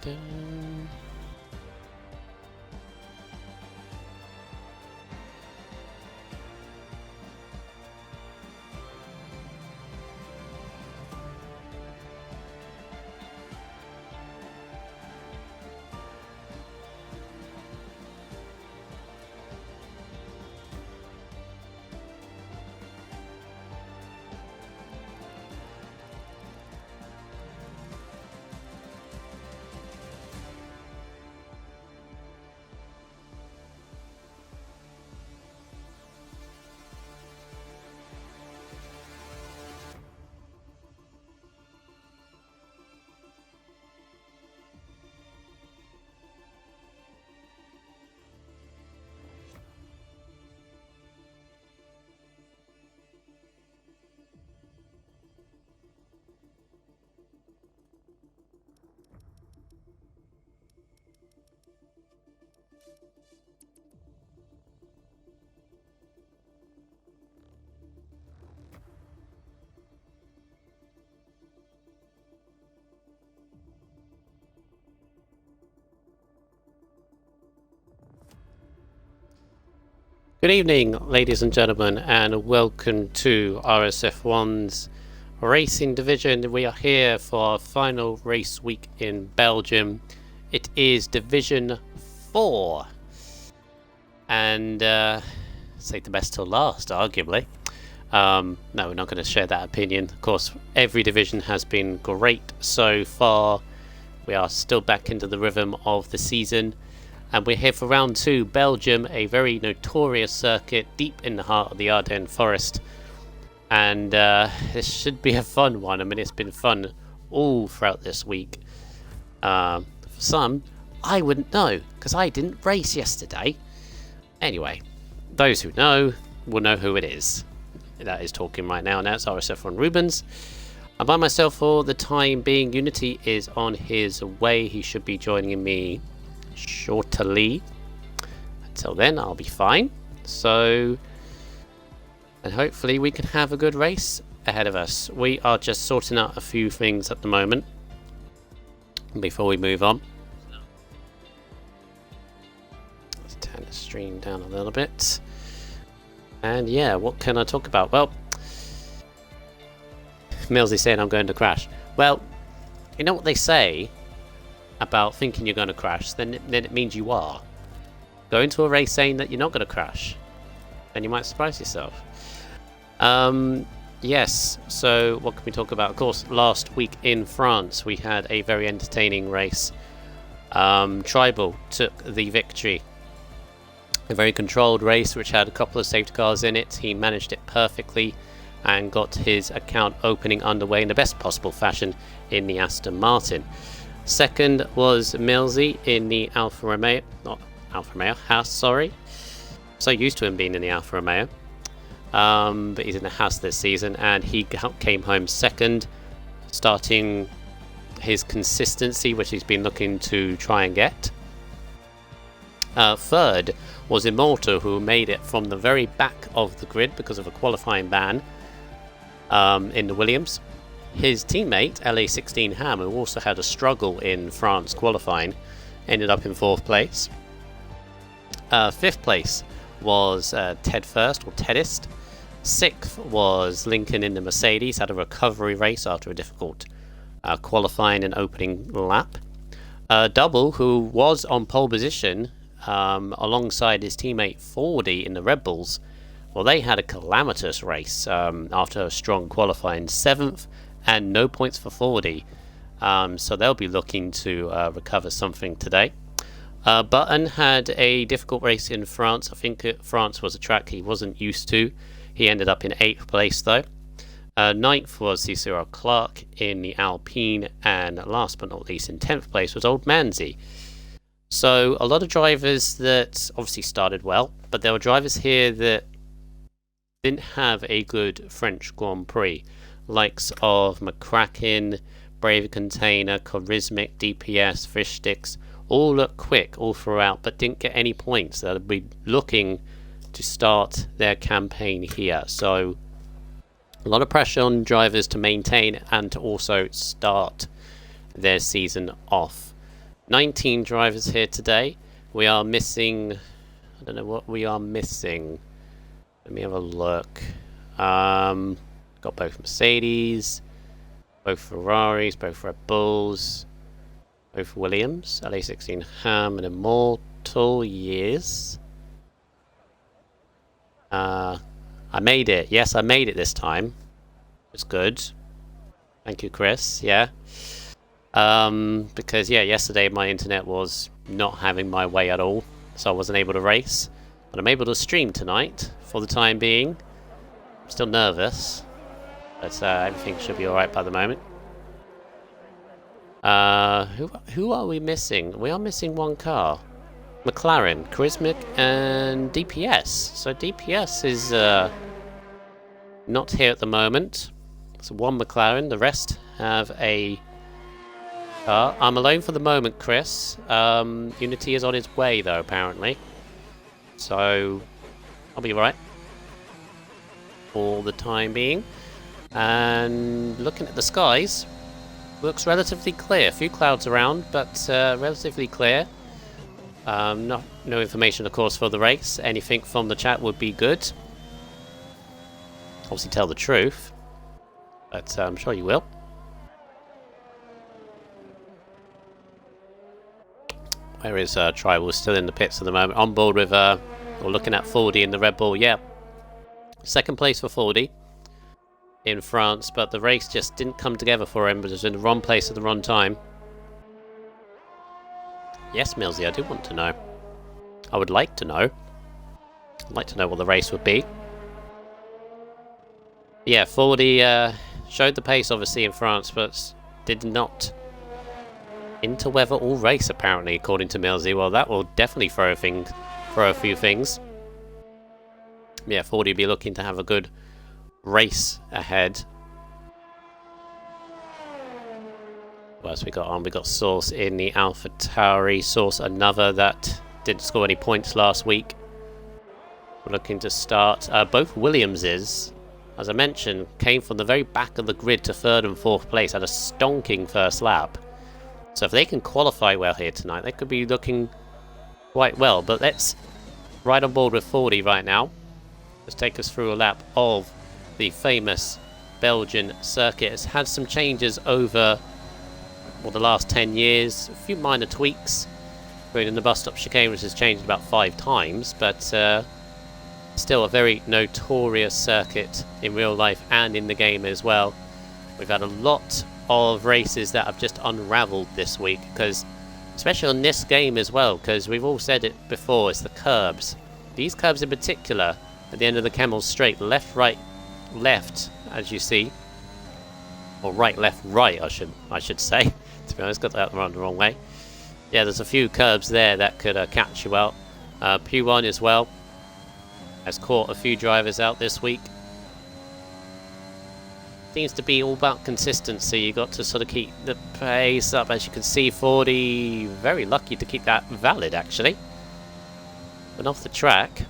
dun. Good evening, ladies and gentlemen, and welcome to RSF1's racing division. We are here for our final race week in Belgium. It is Division 4, and save the best till last, arguably. No, we're not going to share that opinion. Of course, every division has been great so far. We are still back into the rhythm of the season. And we're here for round 2, Belgium, a very notorious circuit deep in the heart of the Ardennes forest. And this should be a fun one. I mean, it's been fun all throughout this week. For some, I wouldn't know, because I didn't race yesterday. Anyway, those who know will know who it is. That is talking right now, and that's RSF1 Rubens. And by myself for the time being, Unity is on his way. He should be joining me shortly. Until then, I'll be fine. So, and hopefully we can have a good race ahead of us. We are just sorting out a few things at the moment before we move on. Let's turn the stream down a little bit. And yeah, what can I talk about? Well, Millsy's saying I'm going to crash. Well, you know what they say about thinking you're going to crash, then it means you are. Go into a race saying that you're not going to crash, then you might surprise yourself. Yes, so what can we talk about? Of course, last week in France we had a very entertaining race. Tribal took the victory. A very controlled race which had a couple of safety cars in it. He managed it perfectly and got his account opening underway in the best possible fashion in the Aston Martin. Second was Millsy in the Alfa Romeo, not Alfa Romeo, Haas, sorry. So used to him being in the Alfa Romeo. But he's in the Haas this season, and he came home second, starting his consistency, which he's been looking to try and get. Third was Immortal, who made it from the very back of the grid because of a qualifying ban in the Williams. His teammate, LA16 Ham, who also had a struggle in France qualifying, ended up in 4th place. 5th place was Ted First, or Tedist. 6th was Lincoln in the Mercedes, had a recovery race after a difficult qualifying and opening lap. Double, who was on pole position alongside his teammate Fordy in the Red Bulls, well, they had a calamitous race after a strong qualifying. 7th, and no points for Fordy, so they'll be looking to recover something today. Button had a difficult race in France. I think France was a track he wasn't used to. He ended up in 8th place though. 9th was Cicero Clark in the Alpine, and last but not least in 10th place was Old Manzi. So a lot of drivers that obviously started well, but there were drivers here that didn't have a good French Grand Prix. Likes of McCracken, Brave Container, Charismic, DPS, Fish Sticks, all look quick all throughout, but didn't get any points. They'll be looking to start their campaign here. So a lot of pressure on drivers to maintain and to also start their season off 19 drivers here today. We are missing... I don't know what we are missing. Let me have a look. Got both Mercedes, both Ferraris, both Red Bulls, both Williams, LA16 Ham and Immortal, yes. I made it. Yes, I made it this time. It's good. Thank you, Chris. Yeah. Because, yeah, yesterday my internet was not having my way at all, so I wasn't able to race. But I'm able to stream tonight for the time being. I'm still nervous, but everything should be alright by the moment. Who are we missing? We are missing one car. McLaren, Charismatic, and DPS. So DPS is not here at the moment. So one McLaren, the rest have a car. I'm alone for the moment, Chris. Unity is on its way though, apparently. So I'll be right for the time being. And looking at the skies, looks relatively clear. A few clouds around, but relatively clear. No information, of course, for the race. Anything from the chat would be good. Obviously tell the truth, but I'm sure you will. Where is Tribal? Still in the pits at the moment. On board with, or looking at 40 in the Red Bull. Yeah, second place for 40 in France, but the race just didn't come together for him, but it was in the wrong place at the wrong time. Yes, Millsy, I do want to know. I would like to know. I'd like to know what the race would be. Yeah, 40 showed the pace, obviously, in France, but did not interweather all race, apparently, according to Millsy. Well, that will definitely throw a few things. Yeah, 40 will be looking to have a good race ahead. What else we got on? We got Source in the AlphaTauri. Source, another that didn't score any points last week. We're looking to start. Both Williamses, as I mentioned, came from the very back of the grid to 3rd and 4th place. Had a stonking first lap. So if they can qualify well here tonight, they could be looking quite well. But let's ride on board with 40 right now. Let's take us through a lap of the famous Belgian circuit. It's had some changes over the last 10 years. A few minor tweaks. Including the bus stop chicane, which has changed about 5 times. But still a very notorious circuit in real life and in the game as well. We've had a lot of races that have just unraveled this week, because especially on this game as well, because we've all said it before, it's the curbs. These curbs in particular, at the end of the Camel Straight, left, right, left, as you see, or right, left, right, I should say. To be honest, got that the wrong way. Yeah, there's a few curbs there that could catch you out. P1 as well has caught a few drivers out this week. Seems to be all about consistency. You got to sort of keep the pace up. As you can see, 40 very lucky to keep that valid, actually. But off the track,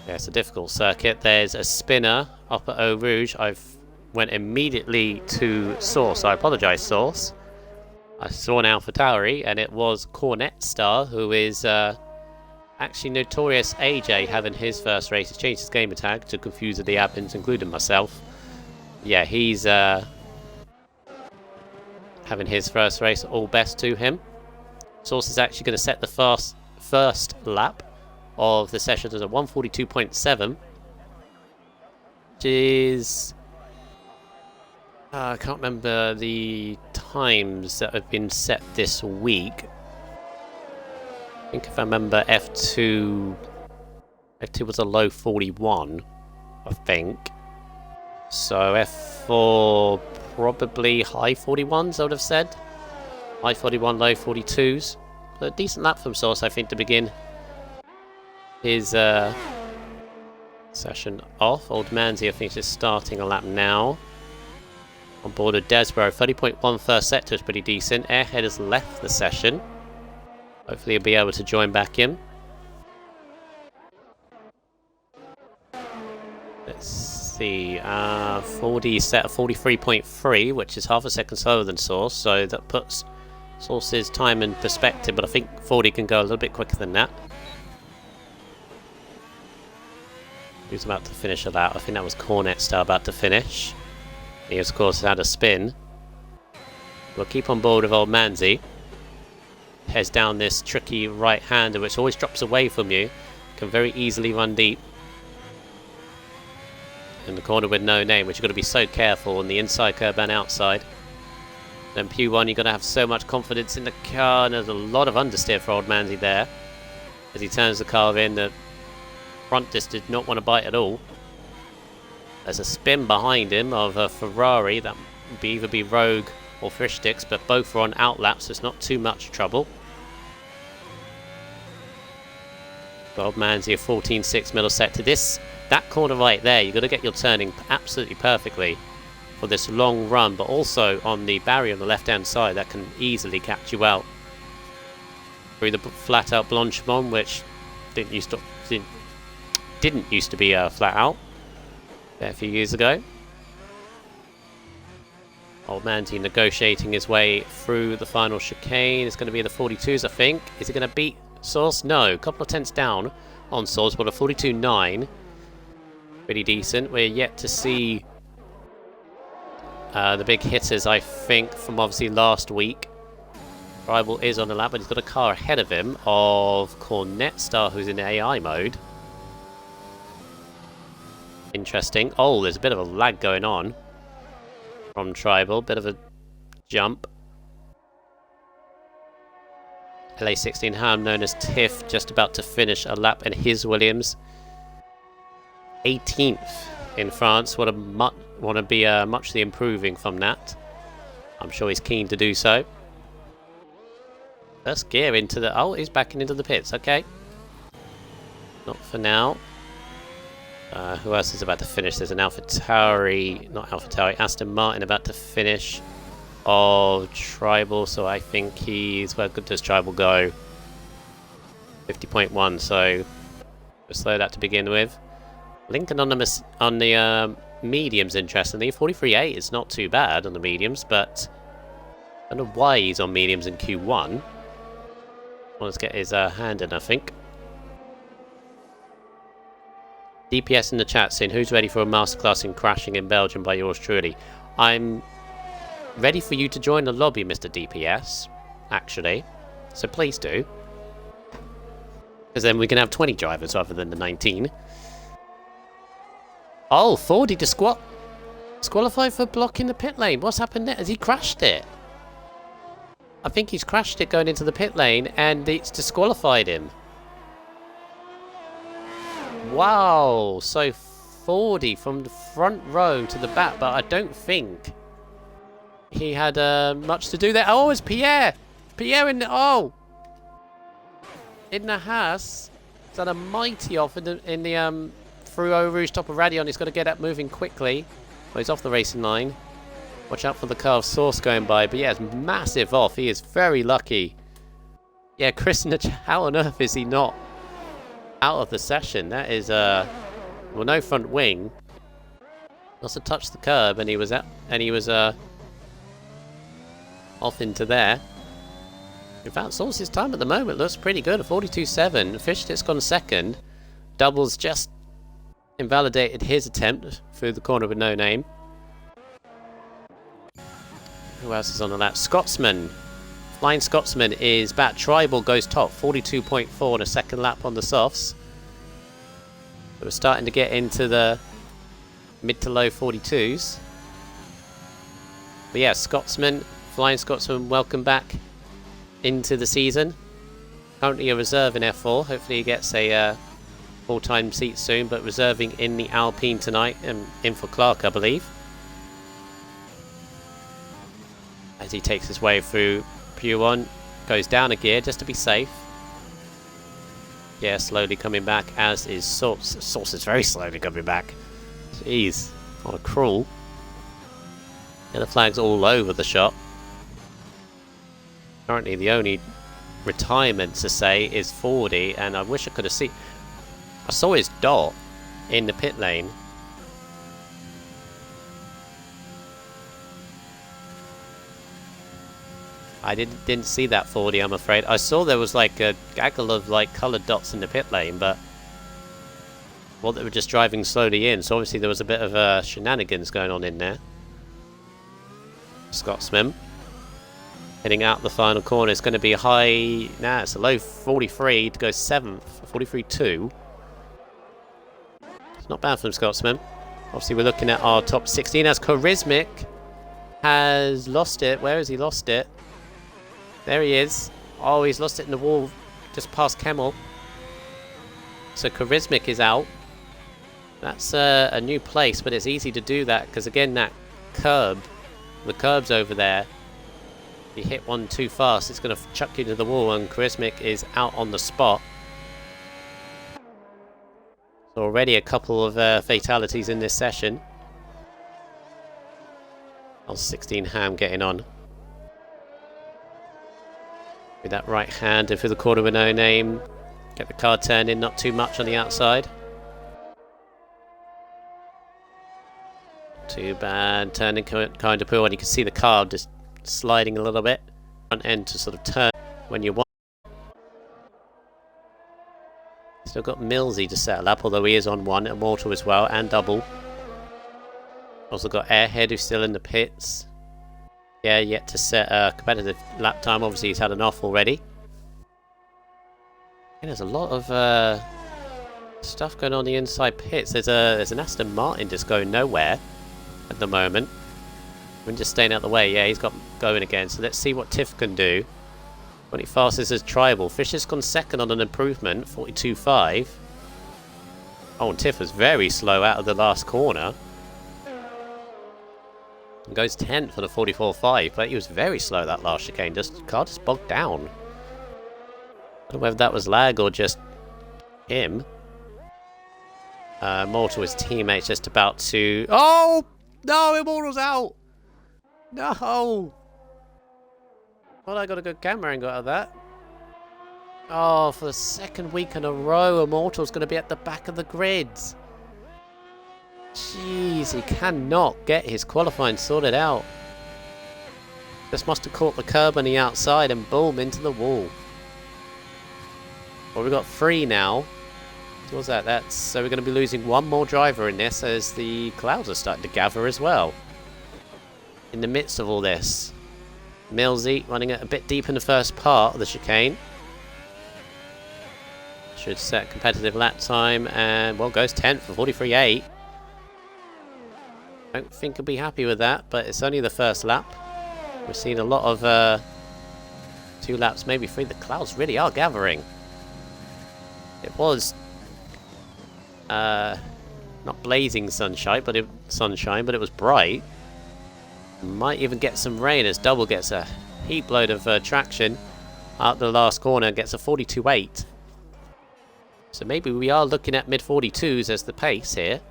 yeah, it's a difficult circuit. There's a spinner up at Eau Rouge. I've went immediately to Source. I apologise, Source. I saw an AlphaTauri, and it was Cornet Star, who is actually notorious AJ having his first race. He's changed his gamer tag to confuse the admins, including myself. Yeah, he's having his first race. All best to him. Source is actually going to set the first lap of the session as a 142.7, which is I can't remember the times that have been set this week. I think if I remember, F2 was a low 41, I think. So F4 probably high 41s, I would have said. High 41, low 42s. But a decent lap from Source, I think, to begin his session off. Old Manzi, I think, is starting a lap now. On board of Desborough, 30.1 first sector is pretty decent. Airhead has left the session. Hopefully he'll be able to join back in. Let's see, 40 set at 43.3, which is half a second slower than Source, so that puts Source's time in perspective, but I think 40 can go a little bit quicker than that. Who's about to finish a lap? I think that was Cornetstar about to finish. He, of course, had a spin. We'll keep on board with old Manzi. Heads down this tricky right-hander, which always drops away from you. Can very easily run deep. In the corner with no name, which you've got to be so careful on the inside curb and outside. Then P1, you've got to have so much confidence in the car, and there's a lot of understeer for old Manzi there. As he turns the car in, the front disc did not want to bite at all. There's a spin behind him of a Ferrari. That would either be Rogue or Fish Sticks, but both are on outlap, so it's not too much trouble. Old Manzi a 14.6 middle set to this. That corner right there, you've got to get your turning absolutely perfectly for this long run, but also on the barrier on the left-hand side, that can easily catch you out. Through the flat-out Blanchimont, which didn't used to be flat out there a few years ago. Old Manzi negotiating his way through the final chicane. It's going to be the 42s, I think. Is he going to beat Source? No, a couple of tenths down on Source, but a 42.9. Pretty decent. We're yet to see the big hitters, I think, from obviously last week. Rival is on the lap, but he's got a car ahead of him of Cornetstar, who's in AI mode. Interesting. Oh, there's a bit of a lag going on from Tribal. Bit of a jump. LA16 Ham, known as Tiff, just about to finish a lap in his Williams. 18th in France. Want to be muchly improving from that. I'm sure he's keen to do so. First gear into the... Oh, he's backing into the pits. Okay. Not for now. Who else is about to finish? There's an AlphaTauri... Not AlphaTauri. Aston Martin about to finish. Of Tribal. So I think he's... Where good does Tribal go? 50.1. So we'll slow that to begin with. Lincoln on the mediums, interestingly. 43.8 is not too bad on the mediums, but I don't know why he's on mediums in Q1. Let's get his hand in, I think. DPS in the chat saying, who's ready for a masterclass in crashing in Belgium by yours truly? I'm ready for you to join the lobby, Mr. DPS, actually. So please do. Because then we can have 20 drivers rather than the 19. Oh, 40 disqualified for blocking the pit lane. What's happened there? Has he crashed it? I think he's crashed it going into the pit lane and it's disqualified him. Wow. So 40 from the front row to the back, but I don't think he had much to do there. Oh, it's Pierre. Pierre in the... Oh. In the Haas. He's done a mighty off in the through Eau Rouge top of Radion. He's got to get that moving quickly. Well, he's off the racing line. Watch out for the car of Source going by. But yeah, it's massive off. He is very lucky. Yeah, Chris, how on earth is he not out of the session? That is, well, no front wing. Must have touched the curb and he was off into there. In fact, Source's time at the moment looks pretty good. A 42.7. Fishtick's gone second. Doubles just invalidated his attempt through the corner with no name. Who else is on the lap? Scotsman. Flying Scotsman is back. Tribal goes top. 42.4 on a second lap on the softs. We're starting to get into the mid to low 42s. But yeah, Scotsman, Flying Scotsman, welcome back into the season. Currently a reserve in F4. Hopefully he gets a full-time seat soon, but reserving in the Alpine tonight and in for Clark, I believe. As he takes his way through P1, goes down a gear just to be safe. Yeah, slowly coming back, as is Source. Source is very slowly coming back. Jeez, what a crawl. Yeah, the flag's all over the shop. Currently the only retirement to say is 40, and I wish I could have seen... I saw his dot in the pit lane. I didn't see that 40, I'm afraid. I saw there was like a gaggle of like coloured dots in the pit lane, but well, they were just driving slowly in, so obviously there was a bit of shenanigans going on in there. Scotsman heading out the final corner. It's going to be a high. Nah, it's a low 43 to go 7th. 43.2. It's not bad from Scotsman. Obviously, we're looking at our top 16 as Charismic has lost it. Where has he lost it? There he is. Oh, he's lost it in the wall just past Kemmel. So Charismic is out. That's a new place, but it's easy to do that because, again, that curb, the curb's over there. If you hit one too fast, it's going to chuck you to the wall, and Charismic is out on the spot. So already a couple of fatalities in this session. L16 Ham getting on. With that right hand through the corner with no name. Get the car turned in, not too much on the outside. Too bad. Turning kind of poor, and you can see the car just sliding a little bit. Front end to sort of turn when you want. Still got Millsy to settle up, although he is on one. Immortal as well, and double. Also got Airhead, who's still in the pits. Yeah, yet to set a competitive lap time. Obviously, he's had an off already. And there's a lot of stuff going on the inside pits. There's an Aston Martin just going nowhere at the moment. I'm just staying out of the way. Yeah, he's got going again. So let's see what Tiff can do. When he fastest as Tribal. Fisher's gone second on an improvement, 42.5. Oh, and Tiff was very slow out of the last corner. And goes 10th for the 44.5, but he was very slow that last chicane. Car just bogged down. I don't know whether that was lag or just him. Immortal, his teammate's just about to... Oh! No, Immortal's out! No! Well, I got a good camera angle out of that. Oh, for the second week in a row, Immortal's going to be at the back of the grids. Jeez, he cannot get his qualifying sorted out. Just must have caught the curb on the outside and boom, into the wall. Well, we've got 3 now. What's that? So we're going to be losing one more driver in this as the clouds are starting to gather as well. In the midst of all this. Millsy running it a bit deep in the first part of the chicane. Should set competitive lap time and, well, goes 10th for 43.8. Don't think he'll be happy with that, but it's only the first lap. We've seen a lot of 2 laps, maybe 3. The clouds really are gathering. It was not blazing sunshine, but it was bright. Might even get some rain as Double gets a heap load of traction out the last corner, gets a 42.8. So maybe we are looking at mid 42s as the pace here.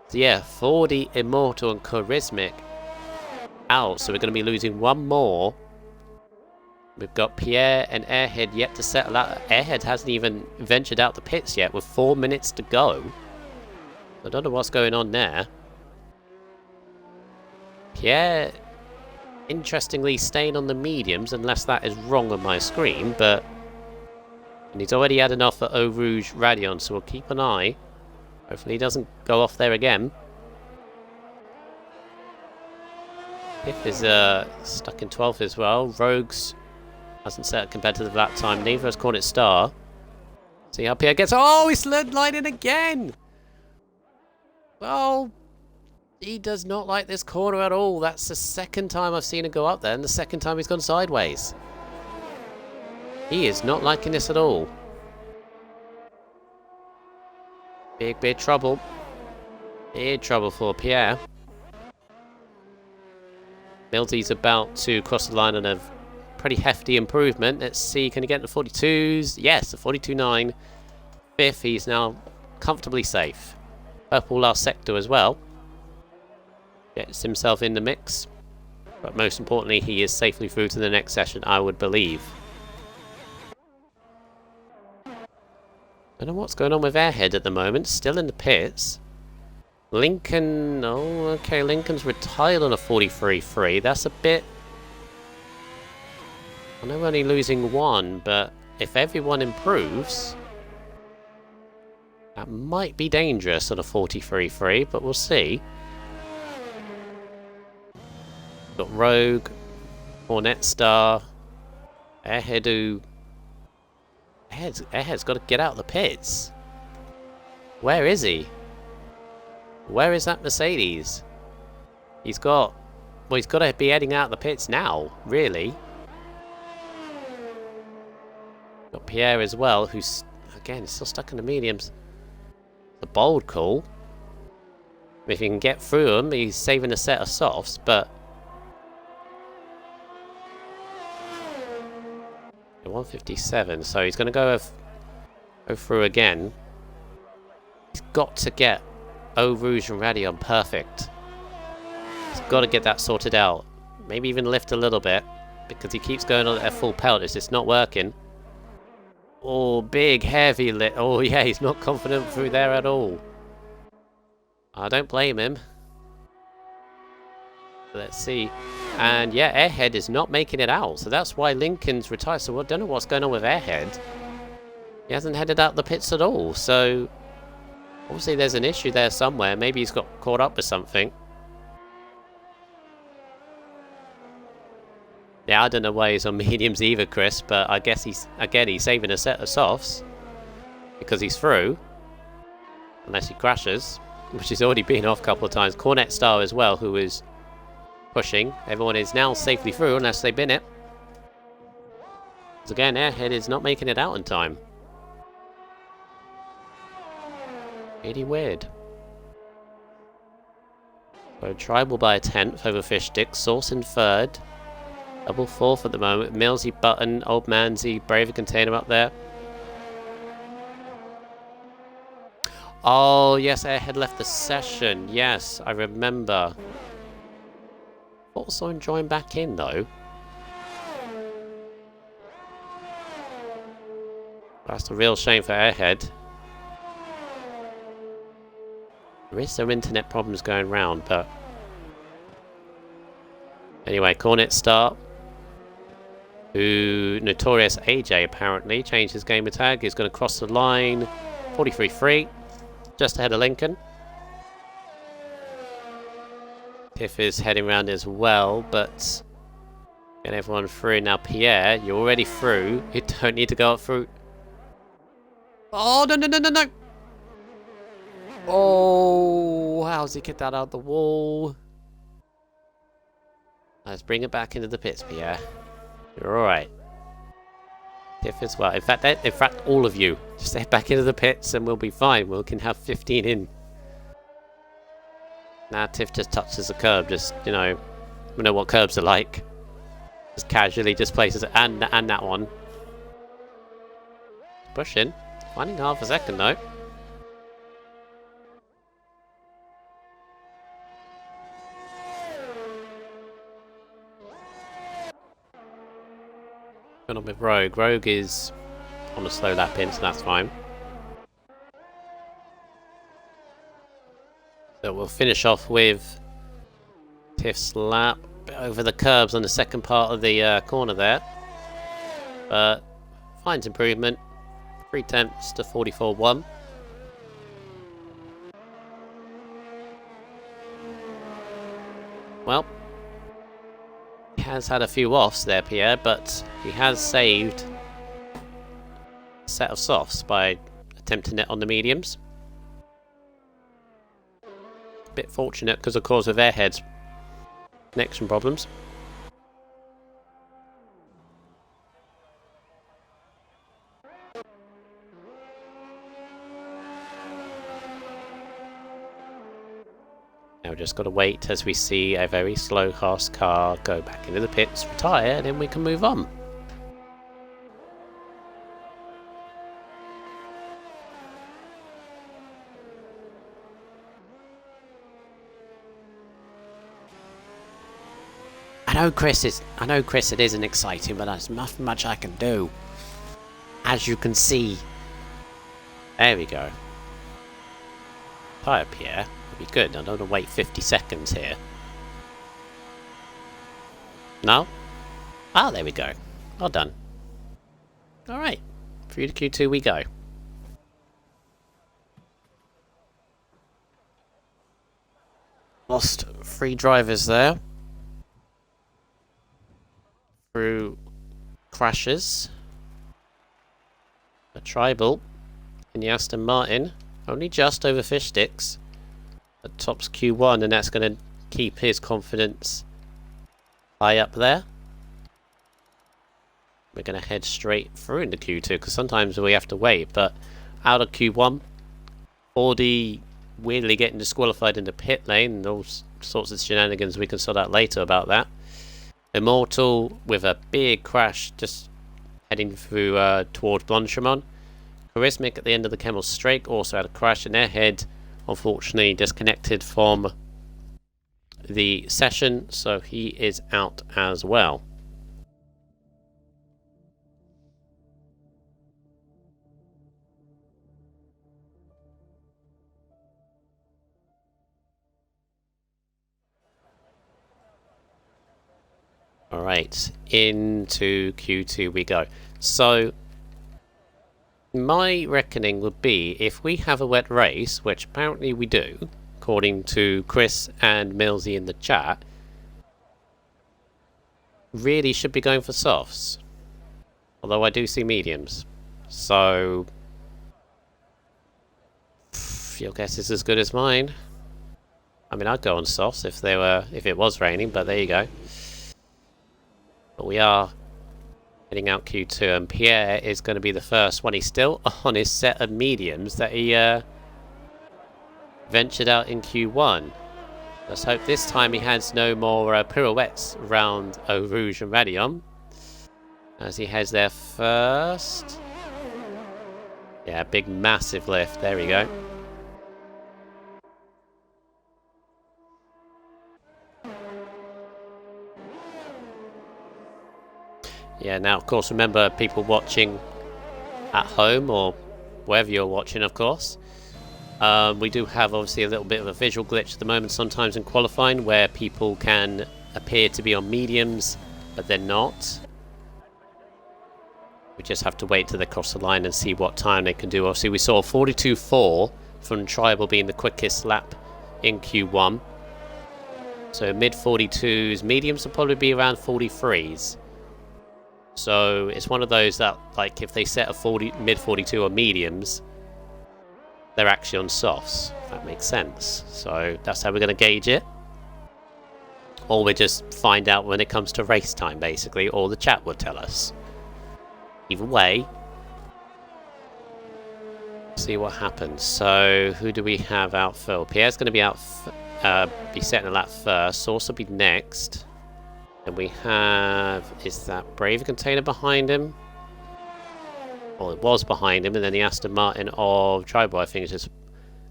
So yeah, 40 Immortal and Charismic out, so we're going to be losing one more. We've got Pierre and Airhead yet to settle out. Airhead hasn't even ventured out the pits yet with 4 minutes to go. I don't know what's going on there. Pierre, interestingly, staying on the mediums, unless that is wrong on my screen, but... And he's already had enough for Eau Rouge Radion, so we'll keep an eye. Hopefully he doesn't go off there again. Piff is stuck in 12th as well. Rogues hasn't set a competitive lap time, neither has Cornet Star. See how Pierre gets... Oh, he's slid line in again! Oh... He does not like this corner at all. That's the second time I've seen him go up there, and the second time he's gone sideways. He is not liking this at all. Big trouble. Big trouble for Pierre. Milty's about to cross the line on a pretty hefty improvement. Let's see, can he get the 42s? Yes, the 42.9. 5th, he's now comfortably safe. Purple last sector as well. Gets himself in the mix. But most importantly, he is safely through to the next session, I would believe. Don't know what's going on with Airhead at the moment. Still in the pits. Lincoln... Oh, okay. Lincoln's retired on a 43.3. That's a bit I know we're only losing one, but if everyone improves, that might be dangerous on a 43-3, but we'll see. Got Rogue, Hornet Star, Airhead who... Airhead's got to get out of the pits. Where is he? Where is that Mercedes? He's got... Well, he's got to be heading out of the pits now, really. Got Pierre as well, who's, again, still stuck in the mediums. The bold call. If he can get through him, he's saving a set of softs, but... 157, so he's going to go through again. He's got to get Eau Rouge and Radion perfect. He's got to get that sorted out. Maybe even lift a little bit, because he keeps going on at full pelt. It's just not working. Oh, big, heavy lit. Oh, yeah, he's not confident through there at all. I don't blame him. Let's see. And yeah, Airhead is not making it out, so that's why Lincoln's retired. So I don't know what's going on with Airhead. He hasn't headed out the pits at all, so obviously there's an issue there somewhere. Maybe he's got caught up with something. Yeah, I don't know why he's on mediums either, Chris, but I guess he's saving a set of softs because he's through, unless he crashes, which he's already been off a couple of times. Cornet Star as well, who is pushing. Everyone is now safely through unless they bin it. So again, Airhead is not making it out in time. Really weird. So Tribal by a 10th over Fish Stick. Sauce in 3rd. Double 4th at the moment. Millsy, Button, Old Manzy, Braver Container up there. Oh yes, Airhead left the session. Yes, I remember. Thought I saw him join back in though. That's a real shame for Airhead. There is some internet problems going round, but anyway, Cornet Star, who Notorious AJ apparently changed his gamer tag. He's going to cross the line. 43-3, just ahead of Lincoln. Tiff is heading around as well, but get everyone through. Now Pierre, you're already through. You don't need to go up through. Oh, no. Oh, how's he get that out the wall? Let's bring it back into the pits, Pierre. You're alright. Tiff as well. In fact, all of you. Just head back into the pits and we'll be fine. We can have 15 in. Now Tiff just touches the curb, just, you know, we know what curbs are like. Just casually just places it, and that one. Pushing. Finding half a second though. Going on with Rogue. Rogue is on a slow lap in, so that's fine. So we'll finish off with Tiff's lap over the curbs on the second part of the corner there. But finds improvement. 3/10 to 44.1. Well, he has had a few offs there, Pierre, but he has saved a set of softs by attempting it on the mediums. Bit fortunate because of course of Airhead's connection problems. Now we've just got to wait as we see a very slow Haas car go back into the pits, retire, and then we can move on. I know, Chris, it isn't exciting, but there's nothing much I can do. As you can see. There we go. Tyre Pierre. That'd be good. I don't want to wait 50 seconds here. No? Ah, there we go. Well done. Alright, through to Q2 we go. Lost 3 drivers there. Through crashes. A Tribal in the Aston Martin, only just over fish sticks. At tops Q1, and that's going to keep his confidence high up there. We're going to head straight through into Q2 because sometimes we have to wait, but out of Q1, Audi weirdly getting disqualified in the pit lane and all sorts of shenanigans we can sort out later about that. Immortal with a big crash just heading through towards Blanchimont. Charismic at the end of the Camel Straight also had a crash in their head, unfortunately disconnected from the session, so he is out as well. Alright, into Q2 we go. So, my reckoning would be if we have a wet race, which apparently we do, according to Chris and Millsy in the chat, really should be going for softs. Although I do see mediums. So, your guess is as good as mine. I mean, I'd go on softs if it was raining, but there you go. But we are heading out Q2, and Pierre is going to be the first one. He's still on his set of mediums that he ventured out in Q1. Let's hope this time he has no more pirouettes around Eau Rouge and Radion as he heads there first. Yeah, big massive lift. There we go. Yeah, now of course remember people watching at home or wherever you're watching, of course. We do have obviously a little bit of a visual glitch at the moment sometimes in qualifying where people can appear to be on mediums but they're not. We just have to wait till they cross the line and see what time they can do. Obviously we saw 42.4 from Tribal being the quickest lap in Q1. So mid 42s, mediums will probably be around 43s. So it's one of those that, like, if they set a mid 42 or mediums, they're actually on softs, if that makes sense. So that's how we're going to gauge it. Or we just find out when it comes to race time, basically, or the chat will tell us. Either way, see what happens. So who do we have out first? Pierre's going to be out, be setting a lap first. Also be next. And we have, is that Braver Container behind him? Well, it was behind him, and then the Aston Martin of Tribal, I think it's just,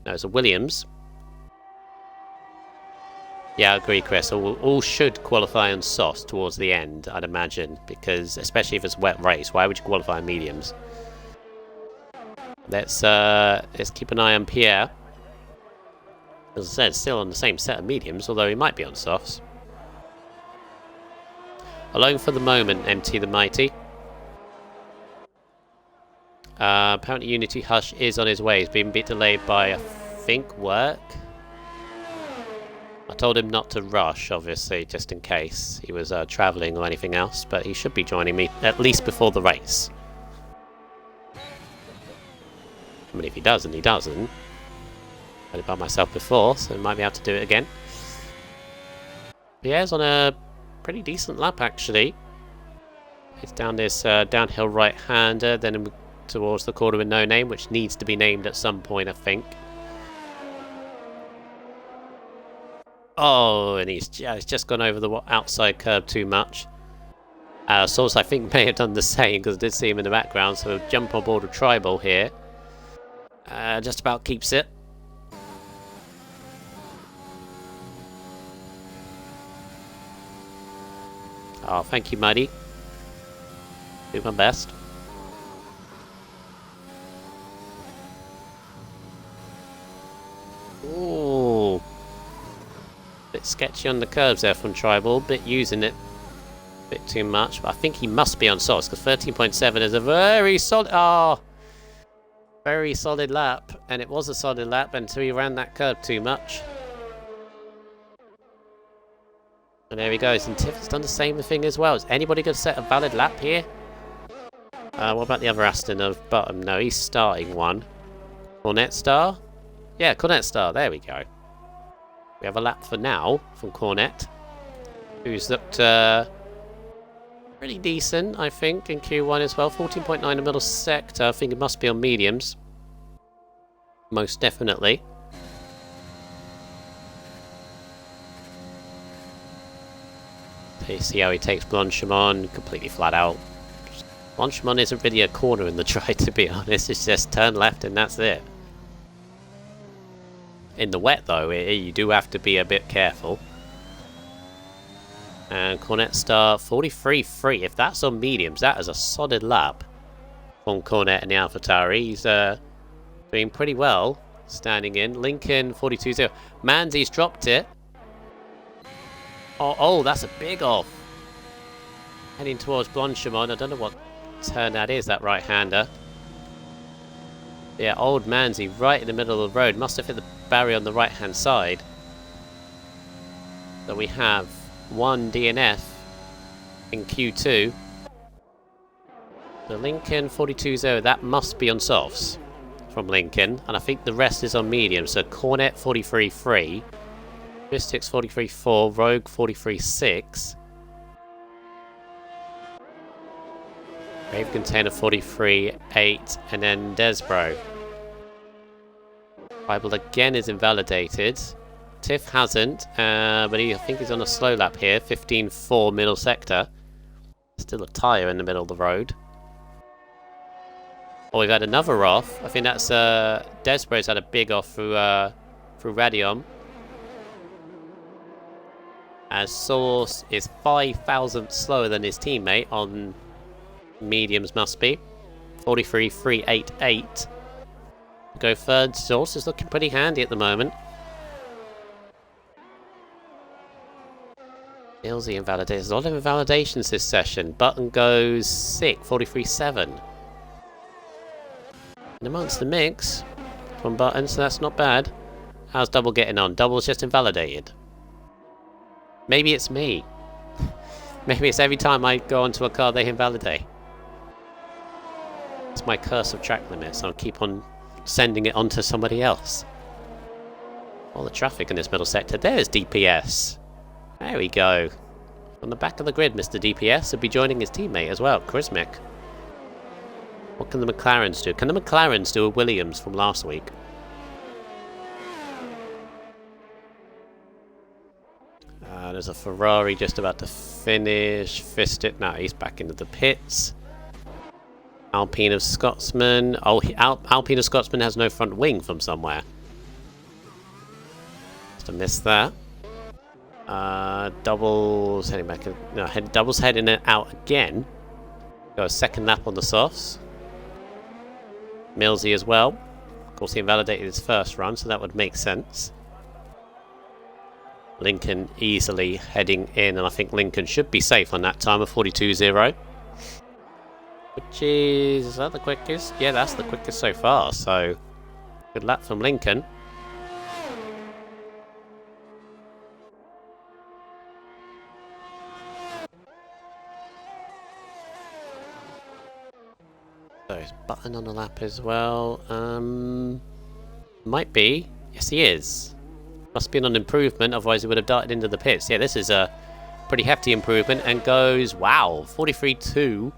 no, it's a Williams. Yeah, I agree, Chris. All should qualify on softs towards the end, I'd imagine, because especially if it's a wet race, why would you qualify on mediums? Let's keep an eye on Pierre. As I said, still on the same set of mediums, although he might be on softs. Alone for the moment, MT the Mighty. Apparently Unity Hush is on his way. He's been a bit delayed by, I think, work. I told him not to rush, obviously, just in case he was travelling or anything else, but he should be joining me at least before the race. I mean, if he doesn't, he doesn't. I did it by myself before, so I might be able to do it again. Pierre's on a pretty decent lap, actually. It's down this downhill right-hander, then towards the corner with no name, which needs to be named at some point, I think. Oh, and he's just gone over the outside curb too much. Source, I think, may have done the same, because I did see him in the background, so we'll jump on board a Tribal here. Just about keeps it. Oh, thank you, Muddy. Do my best. Ooh. Bit sketchy on the curves there from Tribal, bit using it Bit too much, but I think he must be on softs because 13.7 is a very solid. Oh, very solid lap, and it was a solid lap until he ran that curb too much. And there he goes. And Tiff has done the same thing as well. Is anybody going to set a valid lap here? What about the other Aston of bottom? No, he's starting one. Cornet Star? Yeah, Cornet Star. There we go. We have a lap for now from Cornet, who's looked pretty decent, I think, in Q1 as well. 14.9 in the middle sector. I think it must be on mediums. Most definitely. You see how he takes Blanchimon completely flat out. Blanchimon isn't really a corner in the try, to be honest. It's just turn left and that's it. In the wet, though, you do have to be a bit careful. And Cornet Star 43.3. If that's on mediums, that is a solid lap from Cornet and the AlphaTauri. He's doing pretty well standing in. Lincoln 42.0. Manzi's dropped it. Oh, that's a big off. Heading towards Blanchimon. I don't know what turn that is, that right-hander. Yeah, old Manzi right in the middle of the road. Must have hit the barrier on the right-hand side. So we have one DNF in Q2. The Lincoln 42.0, that must be on softs from Lincoln. And I think the rest is on medium. So Cornet 43.3. Mystics 43.4. Rogue 43.6. Brave Container 43.8. And then Desbro. Bible again is invalidated. Tiff hasn't, but I think he's on a slow lap here. 15.4 middle sector. Still a tyre in the middle of the road. Oh, we've had another off. I think that's Desbro's had a big off through Radium. As Source is 5,000 slower than his teammate on mediums, must be 43.388. Go third. Source is looking pretty handy at the moment. Ilzy invalidated. There's a lot of invalidations this session. Button goes sick. 43.7. And amongst the mix from Button, so that's not bad. How's Double getting on? Double's just invalidated. Maybe it's me. Maybe it's every time I go onto a car they invalidate. It's my curse of track limits. I'll keep on sending it on to somebody else. All the traffic in this middle sector. There's DPS. There we go. On the back of the grid, Mr. DPS will be joining his teammate as well, Chrismic. What can the McLarens do? Can the McLarens do a Williams from last week? There's a Ferrari just about to finish. Fist it. No, he's back into the pits. Alpine of Scotsman. Oh, Alpine of Scotsman has no front wing from somewhere. Must have missed that. Doubles heading back. No, doubles heading out again. Got a second lap on the softs. Millsy as well. Of course, he invalidated his first run, so that would make sense. Lincoln easily heading in, and I think Lincoln should be safe on that time of 42.0. Which is that the quickest? Yeah, that's the quickest so far, so good lap from Lincoln. So is Button on the lap as well? Might be. Yes, he is. Must be an improvement, otherwise he would have darted into the pits. Yeah, this is a pretty hefty improvement and goes, wow, 43.2.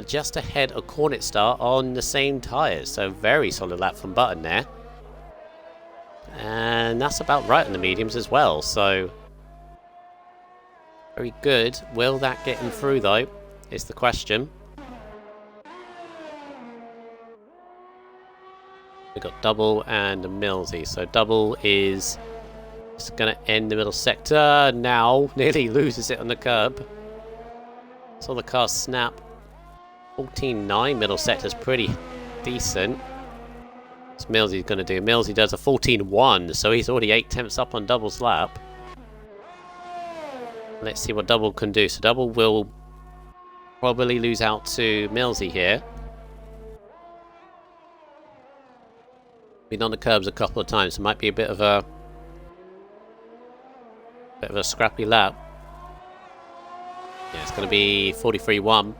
Just ahead of Cornet Star on the same tyres. So very solid lap from Button there. And that's about right on the mediums as well. So very good. Will that get him through though, is the question. We've got Double and Millsy. So Double is just going to end the middle sector. Now nearly loses it on the curb. Saw the car snap. 14.9 middle sector is pretty decent. What's Millsy going to do? Millsy does a 14.1, so he's already 8 tenths up on Double's lap. Let's see what double can do. So double will probably lose out to Millsy here. Been on the curbs a couple of times. It might be a bit of a scrappy lap. Yeah, it's going to be 43.1.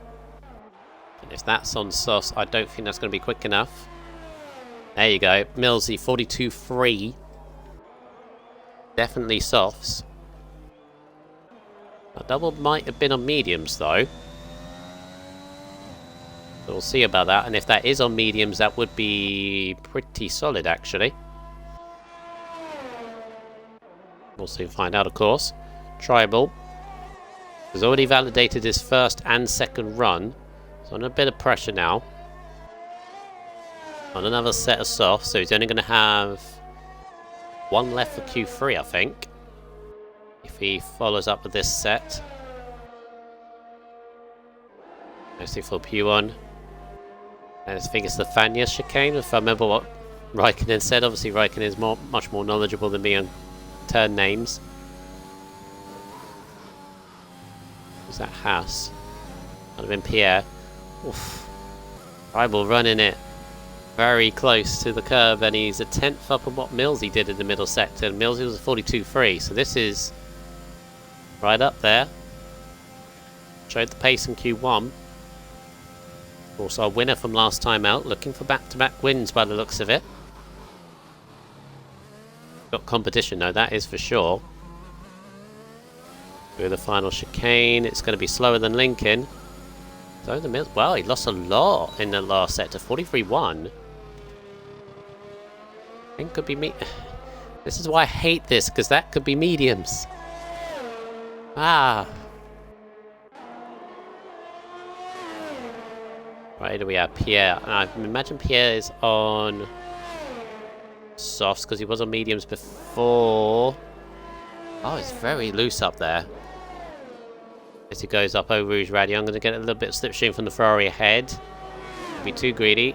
And if that's on softs, I don't think that's going to be quick enough. There you go. Millsy 42.3. Definitely softs. A double might have been on mediums though. So we'll see about that. And if that is on mediums, that would be pretty solid actually. We'll soon find out, of course. Tribal has already validated his first and second run. So under a bit of pressure now. On another set of softs, so he's only going to have one left for Q3, I think. If he follows up with this set. Mostly for P1. And I think it's the Fanya chicane, if I remember what Raikkonen said. Obviously Raikkonen is much more knowledgeable than me on turn names. Who's that Haas? Might have been Pierre. Oof. Tribal running it very close to the curve, and he's a tenth up on what Millsy did in the middle sector. And Millsy was a 42.3, so this is right up there. Showed the pace in Q1. Also a winner from last time out, looking for back-to-back wins by the looks of it. Got competition though, that is for sure. Through the final chicane, it's going to be slower than Lincoln. So the Mills, well, he lost a lot in the last set to 43.1. I think could be me. This is why I hate this, because that could be mediums. Ah. Right, here we have Pierre. And I imagine Pierre is on softs, because he was on mediums before. Oh, it's very loose up there. As he goes up over Rouge Radio, I'm going to get a little bit of slipstream from the Ferrari ahead. Don't be too greedy.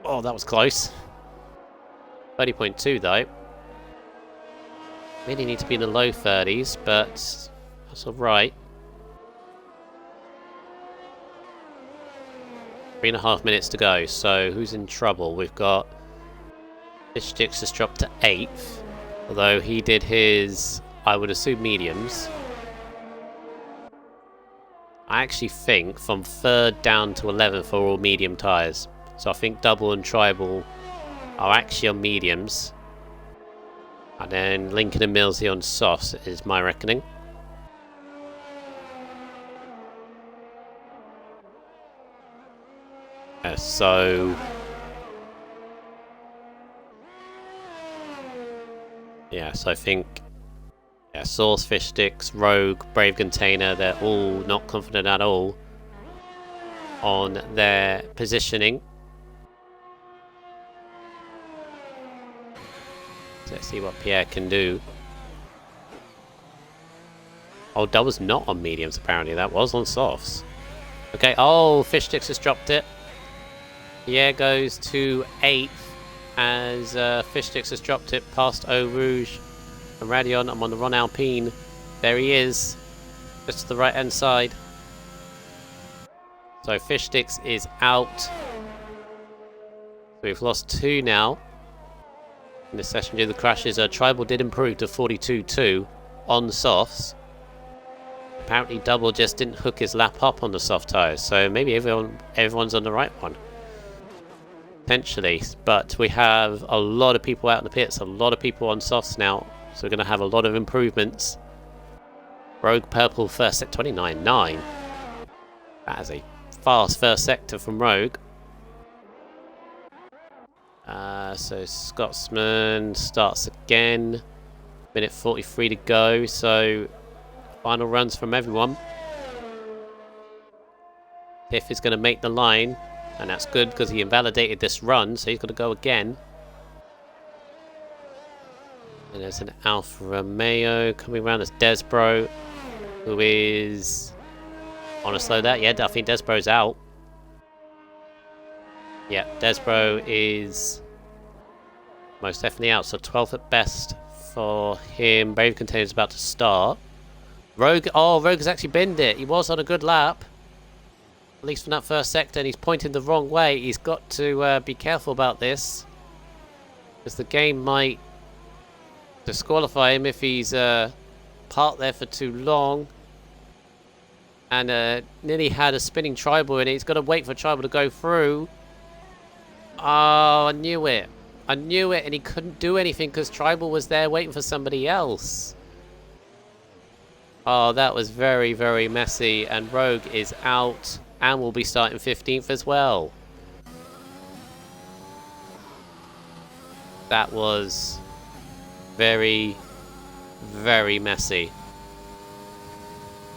Oh, that was close. 30.2 though. Really need to be in the low 30s, but that's alright. 3.5 minutes to go, so who's in trouble? We've got Fishsticks has dropped to 8th, although he did his, I would assume, mediums. I actually think from 3rd down to 11th are all medium tyres. So I think double and tribal are actually on mediums. And then Lincoln and Millsy on softs is my reckoning. So yeah, so I think Source, Fish Sticks, Rogue, Brave Container, they're all not confident at all on their positioning. So let's see what Pierre can do. Oh, that was not on mediums apparently, that was on softs. Okay, oh, Fish Sticks has dropped it. Pierre goes to 8th as Fish Sticks has dropped it past Eau Rouge. And Radion, I'm on the Ron Alpine. There he is. Just to the right hand side. So Fish Sticks is out. So we've lost 2 now. In this session due to the crashes. Tribal did improve to 42.2 on the softs. Apparently Double just didn't hook his lap up on the soft tyres. So maybe everyone's on the right one. Potentially. But we have a lot of people out in the pits. A lot of people on softs now. So we're going to have a lot of improvements. Rogue Purple first set 29.9. That is a fast first sector from Rogue. So Scotsman starts again. Minute 43 to go. So final runs from everyone. Tiff is going to make the line. And that's good because he invalidated this run. So he's going to go again. And there's an Alfa Romeo coming around. There's Desbro, who is... I want to slow that. Yeah, I think Desbro's out. Yeah, Desbro is most definitely out. So 12th at best for him. Brave Container's about to start. Rogue, oh, Rogue has actually binned it. He was on a good lap. At least from that first sector, and he's pointing the wrong way. He's got to be careful about this. Because the game might disqualify him if he's parked there for too long. And nearly had a spinning tribal in it. He's got to wait for tribal to go through. Oh, I knew it. I knew it, and he couldn't do anything because tribal was there waiting for somebody else. Oh, that was very, very messy. And Rogue is out and will be starting 15th as well. That was very, very messy.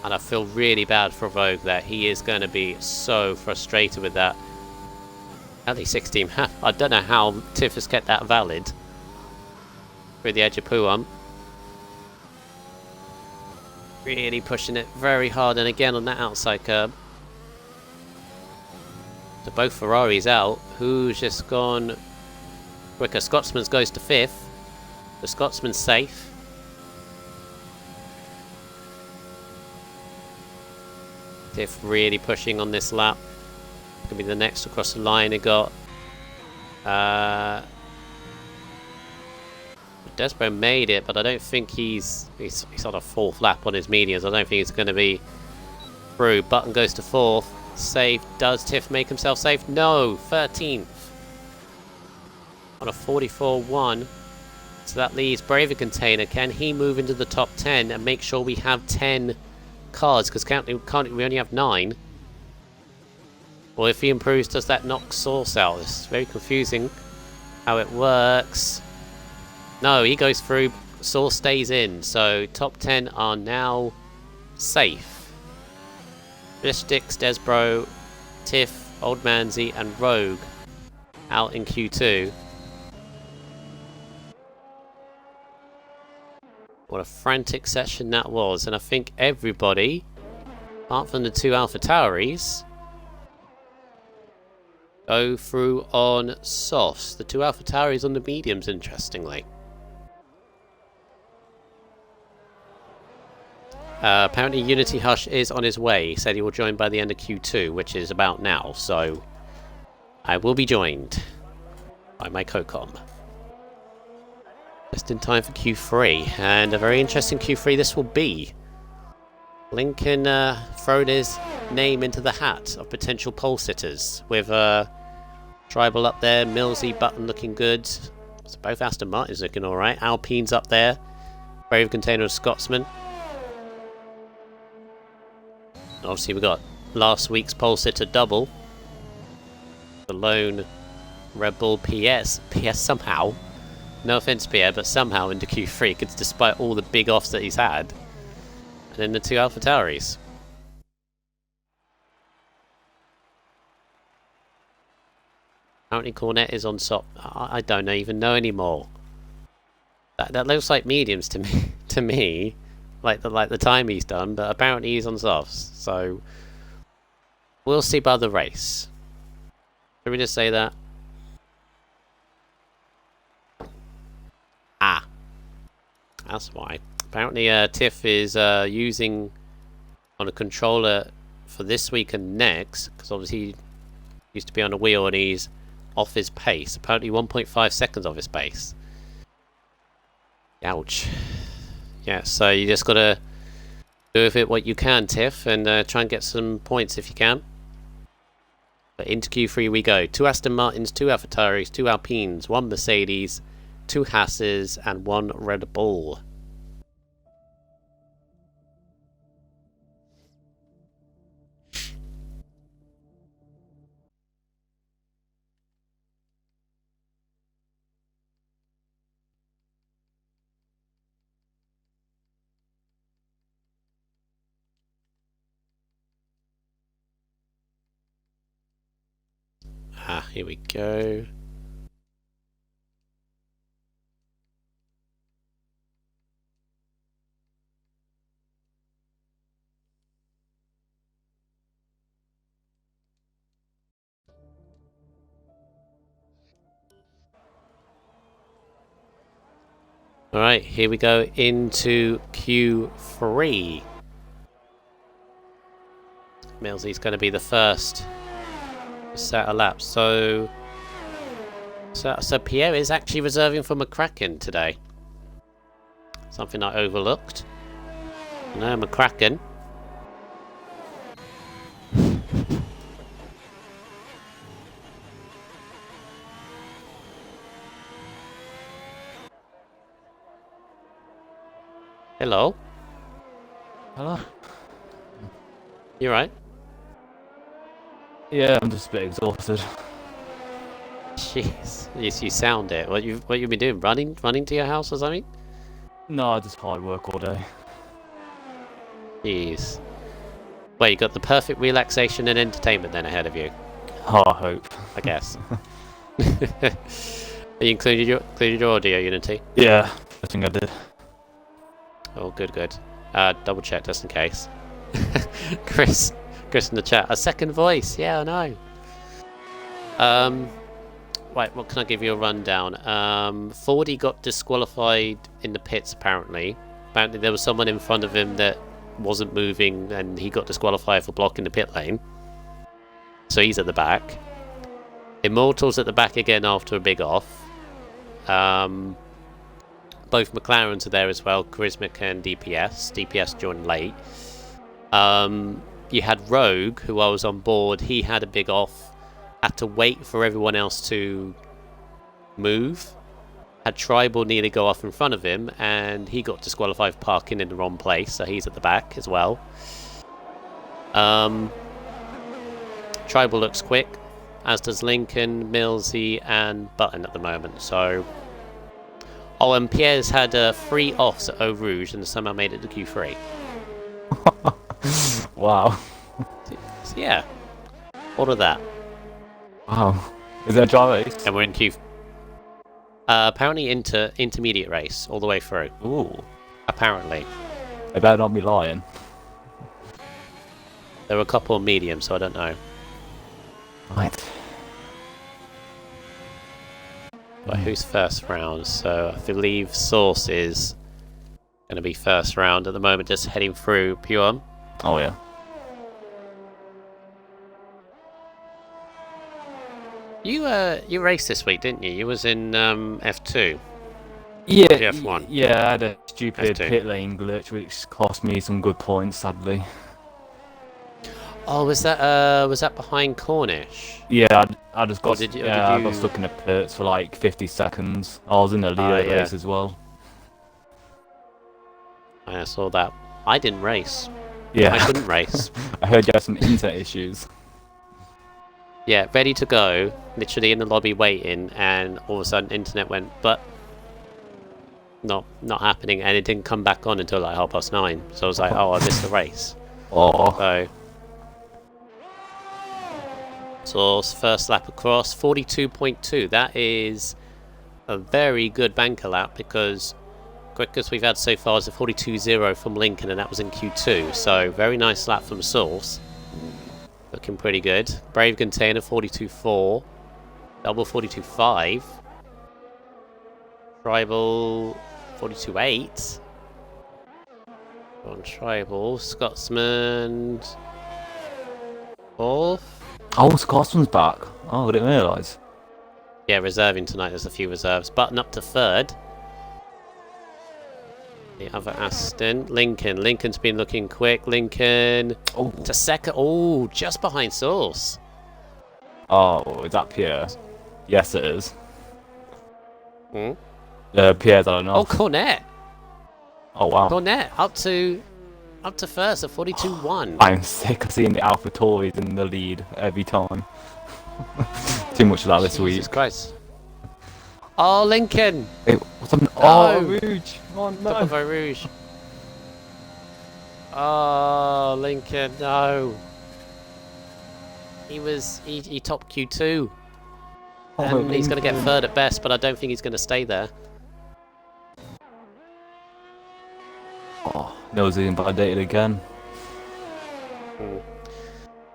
And I feel really bad for Rogue that he is going to be so frustrated with that. LE16, I don't know how Tiff has kept that valid. Through the edge of Puam. Really pushing it very hard, and again on that outside curb. So both Ferraris out. Who's just gone quicker? Scotsman's goes to 5th. The Scotsman's safe. Tiff really pushing on this lap. Gonna be the next across the line. He got Desbro made it, but I don't think he's on a 4th lap on his mediums. I don't think he's going to be through. Button goes to 4th. Safe. Does Tiff make himself safe? No. 13th. On a 44-1. So that leaves Braver Container. Can he move into the top 10 and make sure we have 10 cars? Because we only have 9. Or if he improves, does that knock Source out? It's very confusing how it works. No, he goes through. Source stays in. So top 10 are now safe. Fiddlesticks, Desbro, Tiff, Old Manzi, and Rogue out in Q2. What a frantic session that was. And I think everybody, apart from the 2 AlphaTauris, go through on softs. The 2 AlphaTauris on the mediums, interestingly. Apparently Unity Hush is on his way. He said he will join by the end of Q2, which is about now, so I will be joined by my co-com. Just in time for Q3, and a very interesting Q3 this will be. Lincoln thrown his name into the hat of potential pole sitters, with Tribal up there, Millsy, Button looking good. So both Aston Martins looking alright. Alpine's up there. Brave Container of Scotsman. Obviously, we got last week's pole sitter double. The lone Red Bull PS somehow, no offense Pierre, but somehow into Q3, because despite all the big offs that he's had. And then the 2 AlphaTauris. Apparently Cornet is on top. I don't even know anymore. That looks like mediums to me. To me. Like the time he's done, but apparently he's on softs, so we'll see by the race. Should we just say that? Ah, that's why. Apparently, Tiff is using on a controller for this week and next, because obviously he used to be on a wheel and he's off his pace. Apparently, 1.5 seconds off his pace. Ouch. Yeah, so you just gotta do with it what you can, Tiff, and try and get some points if you can. But into Q3 we go. 2 Aston Martins, 2 AlphaTauris, 2 Alpines, 1 Mercedes, 2 Hasses, and 1 Red Bull. Ah, here we go. Alright, here we go into Q3. Millsy's going to be the first set of laps. So Pierre is actually reserving for McCracken today. Something I overlooked. No, McCracken. Hello. Hello. You right? Yeah, I'm just a bit exhausted. Jeez, yes, you sound it. What you been doing? Running to your house or something? No, I just hard work all day. Jeez. Well, you got the perfect relaxation and entertainment then ahead of you. Oh, I hope. I guess. You included your audio, Unity? Yeah, I think I did. Oh, good. Double check just in case. Chris in the chat. A second voice. Yeah, I know. Right, what can I give you a rundown? Fordy got disqualified in the pits, apparently. Apparently there was someone in front of him that wasn't moving and he got disqualified for blocking the pit lane. So he's at the back. Immortal's at the back again after a big off. Both McLarens are there as well, Charismic and DPS. DPS joined late. You had Rogue, who I was on board. He had a big off. Had to wait for everyone else to move. Had Tribal nearly go off in front of him, and he got disqualified for parking in the wrong place, so he's at the back as well. Tribal looks quick, as does Lincoln, Millsy, and Button at the moment. So, and Pierre's had 3 offs at Eau Rouge and somehow made it to Q3. Wow. So yeah, all of that. Wow. Is there a dry race? And we're in Q. Apparently intermediate race all the way through. Ooh. Apparently. They better not be lying. There were a couple of mediums, so I don't know. Right. But who's first round? So I believe Source is going to be first round at the moment, just heading through Pure. Oh yeah. You raced this week, didn't you? You was in F2. Yeah. F1. Yeah, I had a stupid F2. pit lane glitch which cost me some good points, sadly. Oh, was that behind Cornish? Yeah, I just got I got stuck in the pits for like 50 seconds. I was in the leader race as well. I saw that. I didn't race. Yeah. I couldn't race. I heard you had some internet issues. Yeah, ready to go, literally in the lobby waiting, and all of a sudden internet went, but not happening, and it didn't come back on until like 9:30. So I was like, oh, I missed the race. Oh. So first lap across, 42.2. That is a very good banker lap, because quickest we've had so far is a 42.0 from Lincoln, and that was in Q2. So very nice lap from Source. Looking pretty good. Brave Container 42.4. Double 42.5. Tribal 42.8. On Tribal. Scotsman 4th. Oh, Scotsman's back. Oh, I didn't realise. Yeah, reserving tonight. There's a few reserves. Button up to 3rd. The other Aston. Lincoln's been looking quick. Lincoln to 2nd. Oh, just behind Source. Oh, is that Pierre? Yes, it is. Hmm? Pierre's, I don't know. Oh, Cornet. Oh, wow. Cornet up to first at 42.1. I'm sick of seeing the Alpha Tories in the lead every time. Too much of that this week. Jesus Christ. Oh, Lincoln. Wait, what's happening? No. Oh, Rouge. Oh, no. Top of Eau Rouge. Oh, Lincoln, no. He topped Q2. And he's going to get 3rd at best, but I don't think he's going to stay there. Oh, Nosy invalidated again.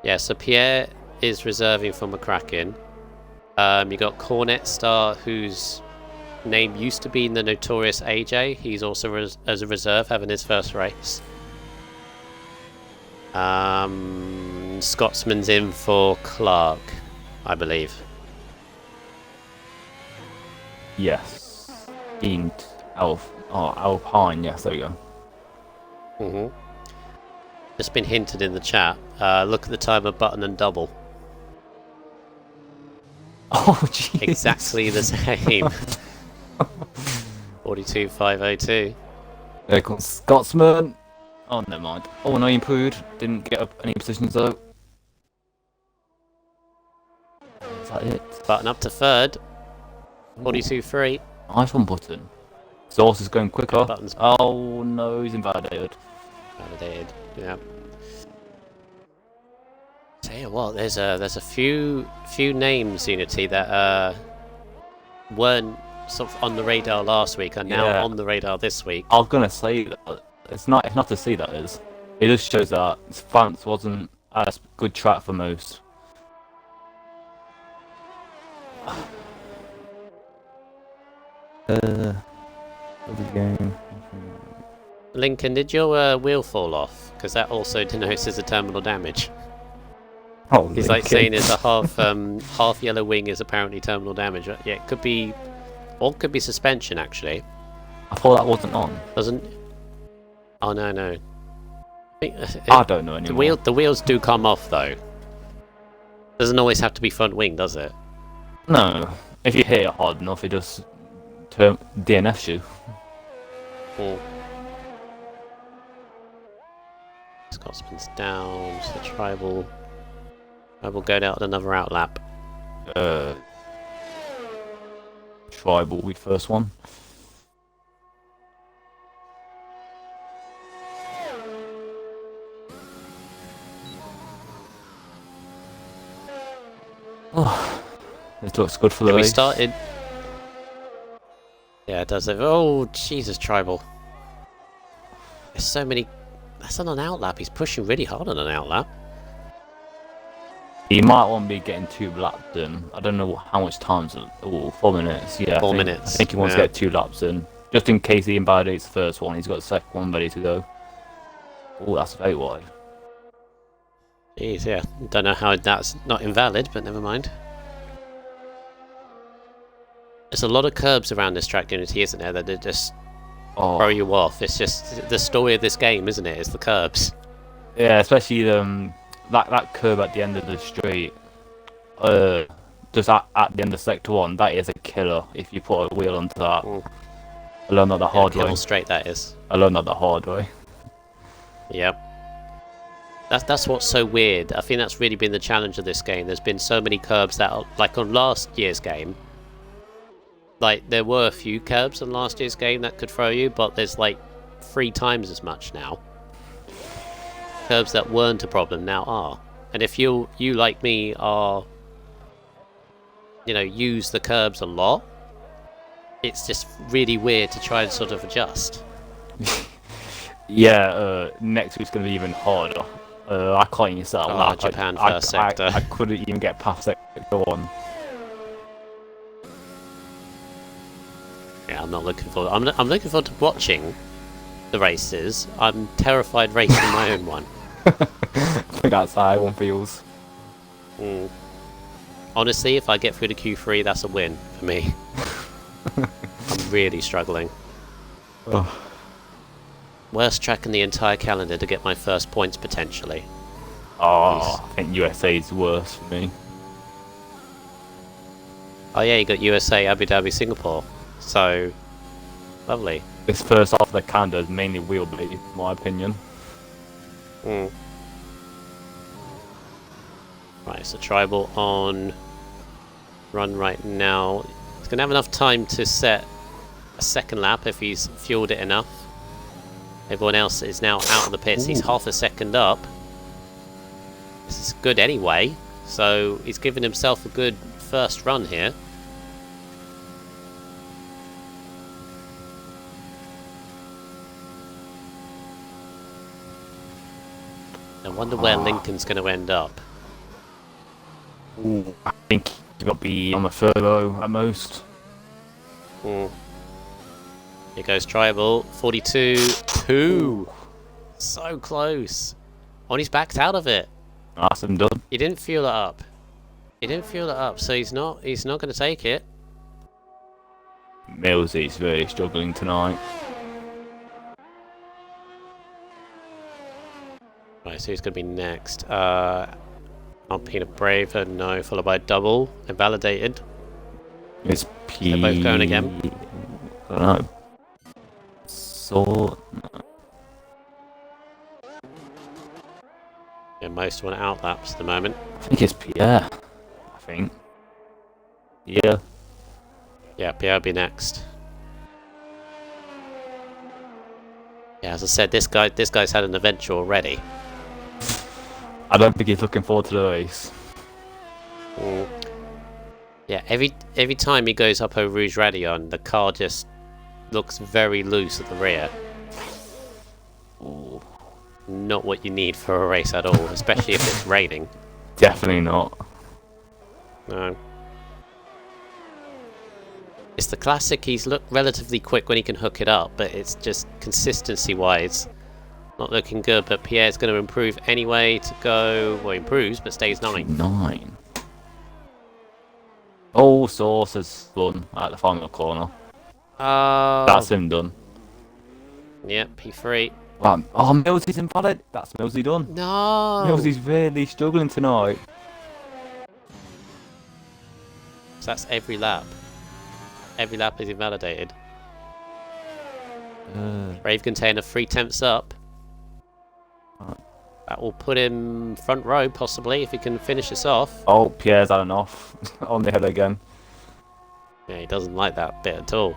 Yeah, so Pierre is reserving for McCracken. You got Cornet Star, whose name used to be in the notorious AJ. He's also as a reserve, having his first race. And Scotsman's in for Clark, I believe. Yes. Alpine, yes, there you go. Just been hinted in the chat. Look at the time of button and double. Oh, jeez. Exactly the same. 42,502. There comes Scotsman. Oh, never mind. Oh, no, he improved. Didn't get up any positions though. Is that it? Button up to third. 42.3. Nice one, button. Source is going quicker. Buttons. Oh no, he's invalidated. Validated. Yeah. Tell you what, there's a few names, Unity, that weren't sort of on the radar last week are now on the radar this week. I was gonna say that it's not to see that is. It just shows that France wasn't a good track for most. The game. Lincoln, did your wheel fall off? Because that also denotes as a terminal damage. Oh, He's like saying it's a half yellow wing is apparently terminal damage. Yeah, it could be, or it could be suspension actually. I thought that wasn't on. Doesn't? Oh no. I don't know anymore. The wheels do come off though. Doesn't always have to be front wing, does it? No. If you hit it hard enough, it just DNFs you. Scotsman's down. So the tribal going out on another outlap. Tribal, we first one. Oh, this looks good for the race. We started. Yeah, it does. Oh, Jesus, tribal. There's so many. That's on an outlap. He's pushing really hard on an outlap. He might want to be getting 2 laps in. I don't know how much time's. Oh, 4 minutes. Yeah, 4 minutes. I think he wants to get 2 laps in. Just in case he invalidates the first one, he's got the second one ready to go. Oh, that's very wide. Jeez, yeah. Don't know how that's not invalid, but never mind. There's a lot of curbs around this track, Unity, isn't there? That they just throw you off. It's just the story of this game, isn't it? It's the curbs. Yeah, especially that curve at the end of the straight. Just at the end of sector 1, that is a killer if you put a wheel onto that. I learned that the hard way. Straight that is. I learned that the hard way. Yep. That's what's so weird. I think that's really been the challenge of this game. There's been so many curbs that are, like on last year's game. Like, there were a few curbs on last year's game that could throw you, but there's like 3 times as much now. Curbs that weren't a problem now are. And if you like me are, use the curbs a lot, it's just really weird to try and sort of adjust. Yeah, next week's going to be even harder. I can't even set a lap. Japan first sector. I couldn't even get past sector 1. Yeah, I'm not looking forward. I'm looking forward to watching the races. I'm terrified racing my own one. I think that's how one feels. Honestly, if I get through to Q3, that's a win for me. I'm really struggling. Oh. Worst track in the entire calendar to get my first points potentially. Oh, I think USA's worse for me. Oh yeah, you got USA, Abu Dhabi, Singapore. So, lovely. This first half of the calendar is mainly wheelbase, in my opinion. Right, so tribal on run right now. He's going to have enough time to set a second lap if he's fueled it enough. Everyone else is now out of the pits. He's half a second up. This is good anyway, so he's given himself a good first run here. I wonder where Lincoln's going to end up. Ooh, I think he's got to be on the third row at most. Here goes tribal. 42-2. So close. Oh, and he's backed out of it. That's him done. He didn't fuel it up. He didn't fuel it up, so he's not going to take it. Millsy's really struggling tonight. Right, so who's going to be next? Alpina Braver, no, followed by Double, invalidated. It's P. They're both going again. I don't know. So. Yeah, most want outlaps at the moment. I think it's Pierre. I think. Yeah. Yeah, Pierre will be next. Yeah, as I said, this guy's had an adventure already. I don't think he's looking forward to the race. Yeah, every time he goes up over Rouge Radion, the car just looks very loose at the rear. Ooh. Not what you need for a race at all, especially if it's raining. Definitely not. No. It's the classic, he's looked relatively quick when he can hook it up, but it's just consistency-wise not looking good. But Pierre's going to improve anyway to go... Well, he improves, but stays 9. 9. Oh, Source has spun at the final corner. That's him done. Yep, P3. Oh, Millsy's invalid. That's Millsy done. No! Millsy's really struggling tonight. So that's every lap. Every lap is invalidated. Brave Container 3/10 up. That will put him front row, possibly, if he can finish this off. Oh, Pierre's had an off on the head again. Yeah, he doesn't like that bit at all.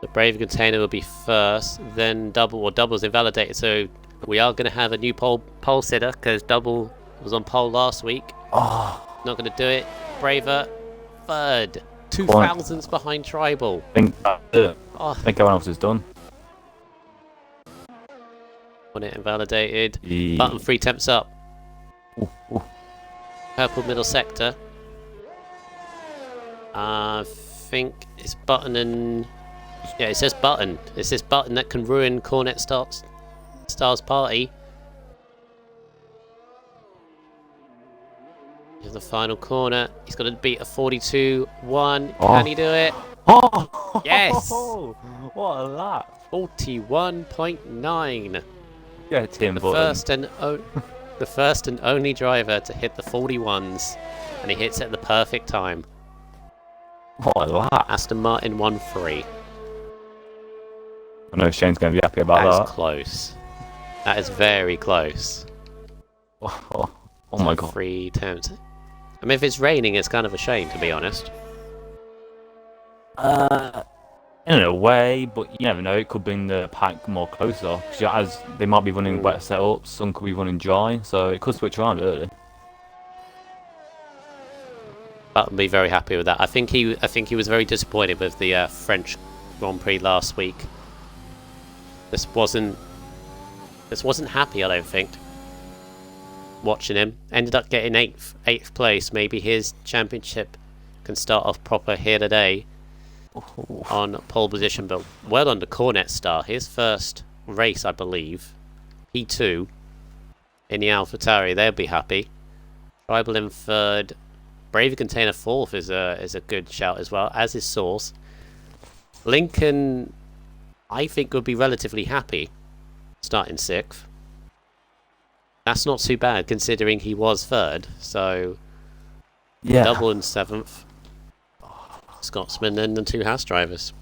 The Brave Container will be first, then Double, or Double's invalidated, so we are going to have a new pole sitter, because Double was on pole last week. Oh. Not going to do it. Braver, third. 2 thousandths behind Tribal. I think that's it. Oh. I think everyone else is done. On it, invalidated. Yeah. Button 3/10 up. Ooh. Purple middle sector. I think it's Button and... Yeah, it says Button. It's this Button that can ruin Cornet Star's party. Here's the final corner. He's got to beat a 42-1. Can he do it? Oh! Yes! What a lap! 41.9. Get him, The Button. the first and only driver to hit the 41s, and he hits it at the perfect time. What a lap! Aston Martin 1-3. I know Shane's going to be happy about That that. is close. That is very close. Oh my god. 3 attempts. I mean, if it's raining, it's kind of a shame, to be honest. In a way, but you never know. It could bring the pack more closer. As they might be running wet setups, some could be running dry, so it could switch around early. I'd be very happy with that. I think he was very disappointed with the French Grand Prix last week. This wasn't happy, I don't think. Watching him, ended up getting eighth place. Maybe his championship can start off proper here today on pole position, but well under Cornet Star. His first race, I believe, P2 in the AlphaTauri. They'll be happy. Tribal in third. Brave Container fourth is a good shout as well, as is Source. Lincoln, I think, would be relatively happy starting 6th. That's not too bad considering he was 3rd, so Yeah. Double in 7th. Scotsman and the 2 Haas drivers.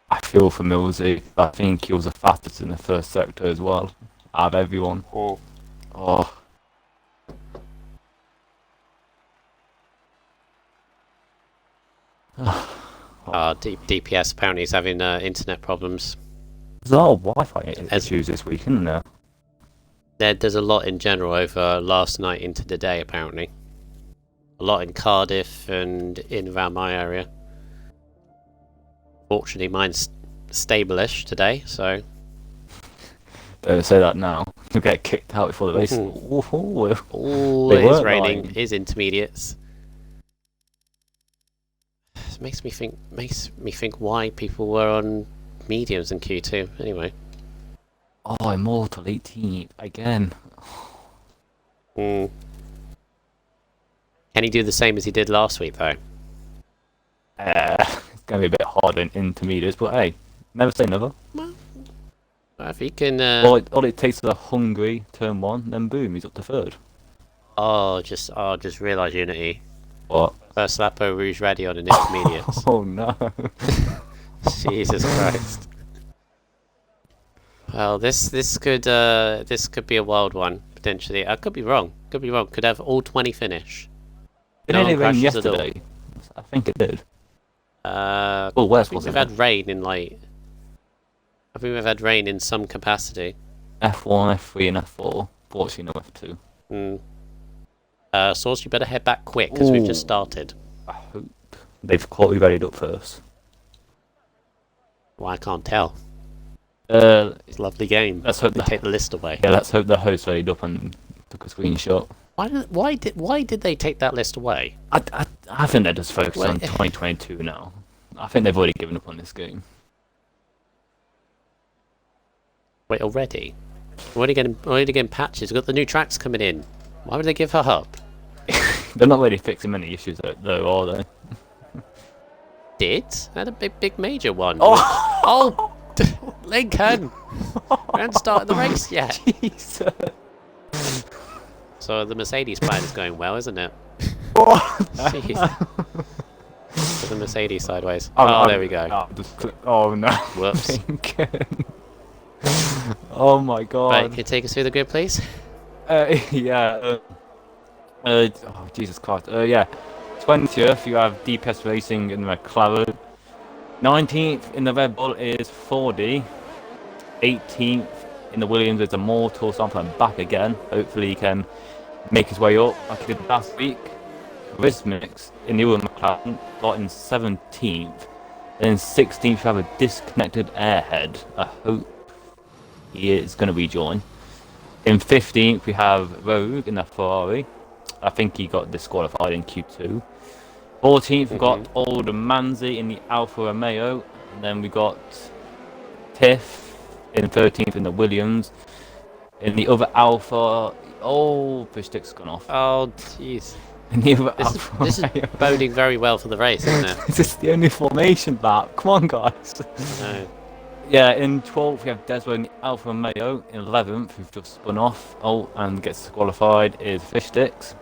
I feel for Millsy. I think he was the fastest in the first sector as well, out of everyone. Oh. DPS apparently is having internet problems. There's a lot of Wi-Fi issues this week, isn't there? There's a lot in general over last night into today, apparently. A lot in Cardiff and in around my area. Fortunately, mine's stable-ish today, so... Say that now. You'll get kicked out before the race. All They it is weren't raining lying. is intermediates. It makes me think why people were on mediums in Q2. Anyway. Oh, Immortal 18th again. Can he do the same as he did last week, though? It's going to be a bit harder in intermediates, but hey, never say never. Well, if he can... All it takes is a hungry turn 1, then boom, he's up to 3rd. Just realised, Unity. What? First Lapo Rouge ready on an intermediates. Oh no. Jesus Christ. Well, this could be a wild one, potentially. I could be wrong. Could have all 20 finish. Did it rain yesterday? I think it did. West was it? We've had rain in like... I think we've had rain in some capacity. F1, F3 and F4. Fortunately no F2. Source, you better head back quick, because we've just started. I hope they've quality readied up first. Well, I can't tell. It's a lovely game. Let's hope they take the list away. Yeah, let's hope the host readied up and took a screenshot. Why did they take that list away? I think they're just focused on 2022 now. I think they've already given up on this game. Wait, already? We're already getting patches. We've got the new tracks coming in. Why would they give her up? They're not really fixing many issues though, are they? Did? I had a big major one. Oh! Lincoln! We haven't started the race yet. Jesus. So the Mercedes plan is going well, isn't it? Jeez. So the Mercedes sideways. There we go. Oh no. Whoops. Oh my god. Right, can you take us through the grid, please? Yeah. Oh Jesus Christ. Yeah. 20th, you have DPS Racing in the McLaren. 19th in the Red Bull is 4D. 18th in the Williams is Immortal, so I'm playing back again. Hopefully he can make his way up like he did last week. Charismix in the other McLaren, starting 17th. Then 16th you have a disconnected Airhead. I hope he is going to rejoin. In 15th we have Rogue in the Ferrari. I think he got disqualified in Q2. 14th we got Old Manzi in the Alfa Romeo. And then we got Tiff in 13th in the Williams. In the other Alfa... Oh, push stick's gone off. Oh, jeez. This is boding very well for the race, isn't it? This is the only formation lap. Come on, guys. No. Yeah, in 12th we have Desmo in the Alfa Romeo. In 11th we've just spun off. And gets disqualified is Fish Sticks.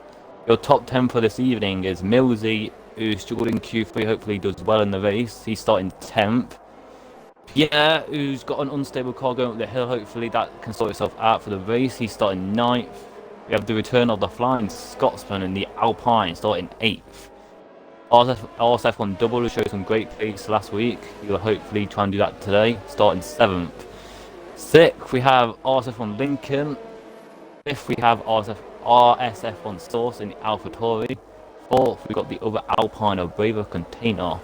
Your top 10 for this evening is Millsy, who struggled in Q3. Hopefully does well in the race. He's starting 10th. Pierre, who's got an unstable car going up the hill. Hopefully that can sort itself out for the race. He's starting 9th. We have the return of the Flying Scotsman in the Alpine, starting 8th. RSF1 double, who showed some great pace last week. He will hopefully try and do that today, starting 7th. 6th, we have RSF1 Lincoln. 5th, we have RSF1 Source in the AlphaTauri. 4th, we've got the other Alpine or Braver Container.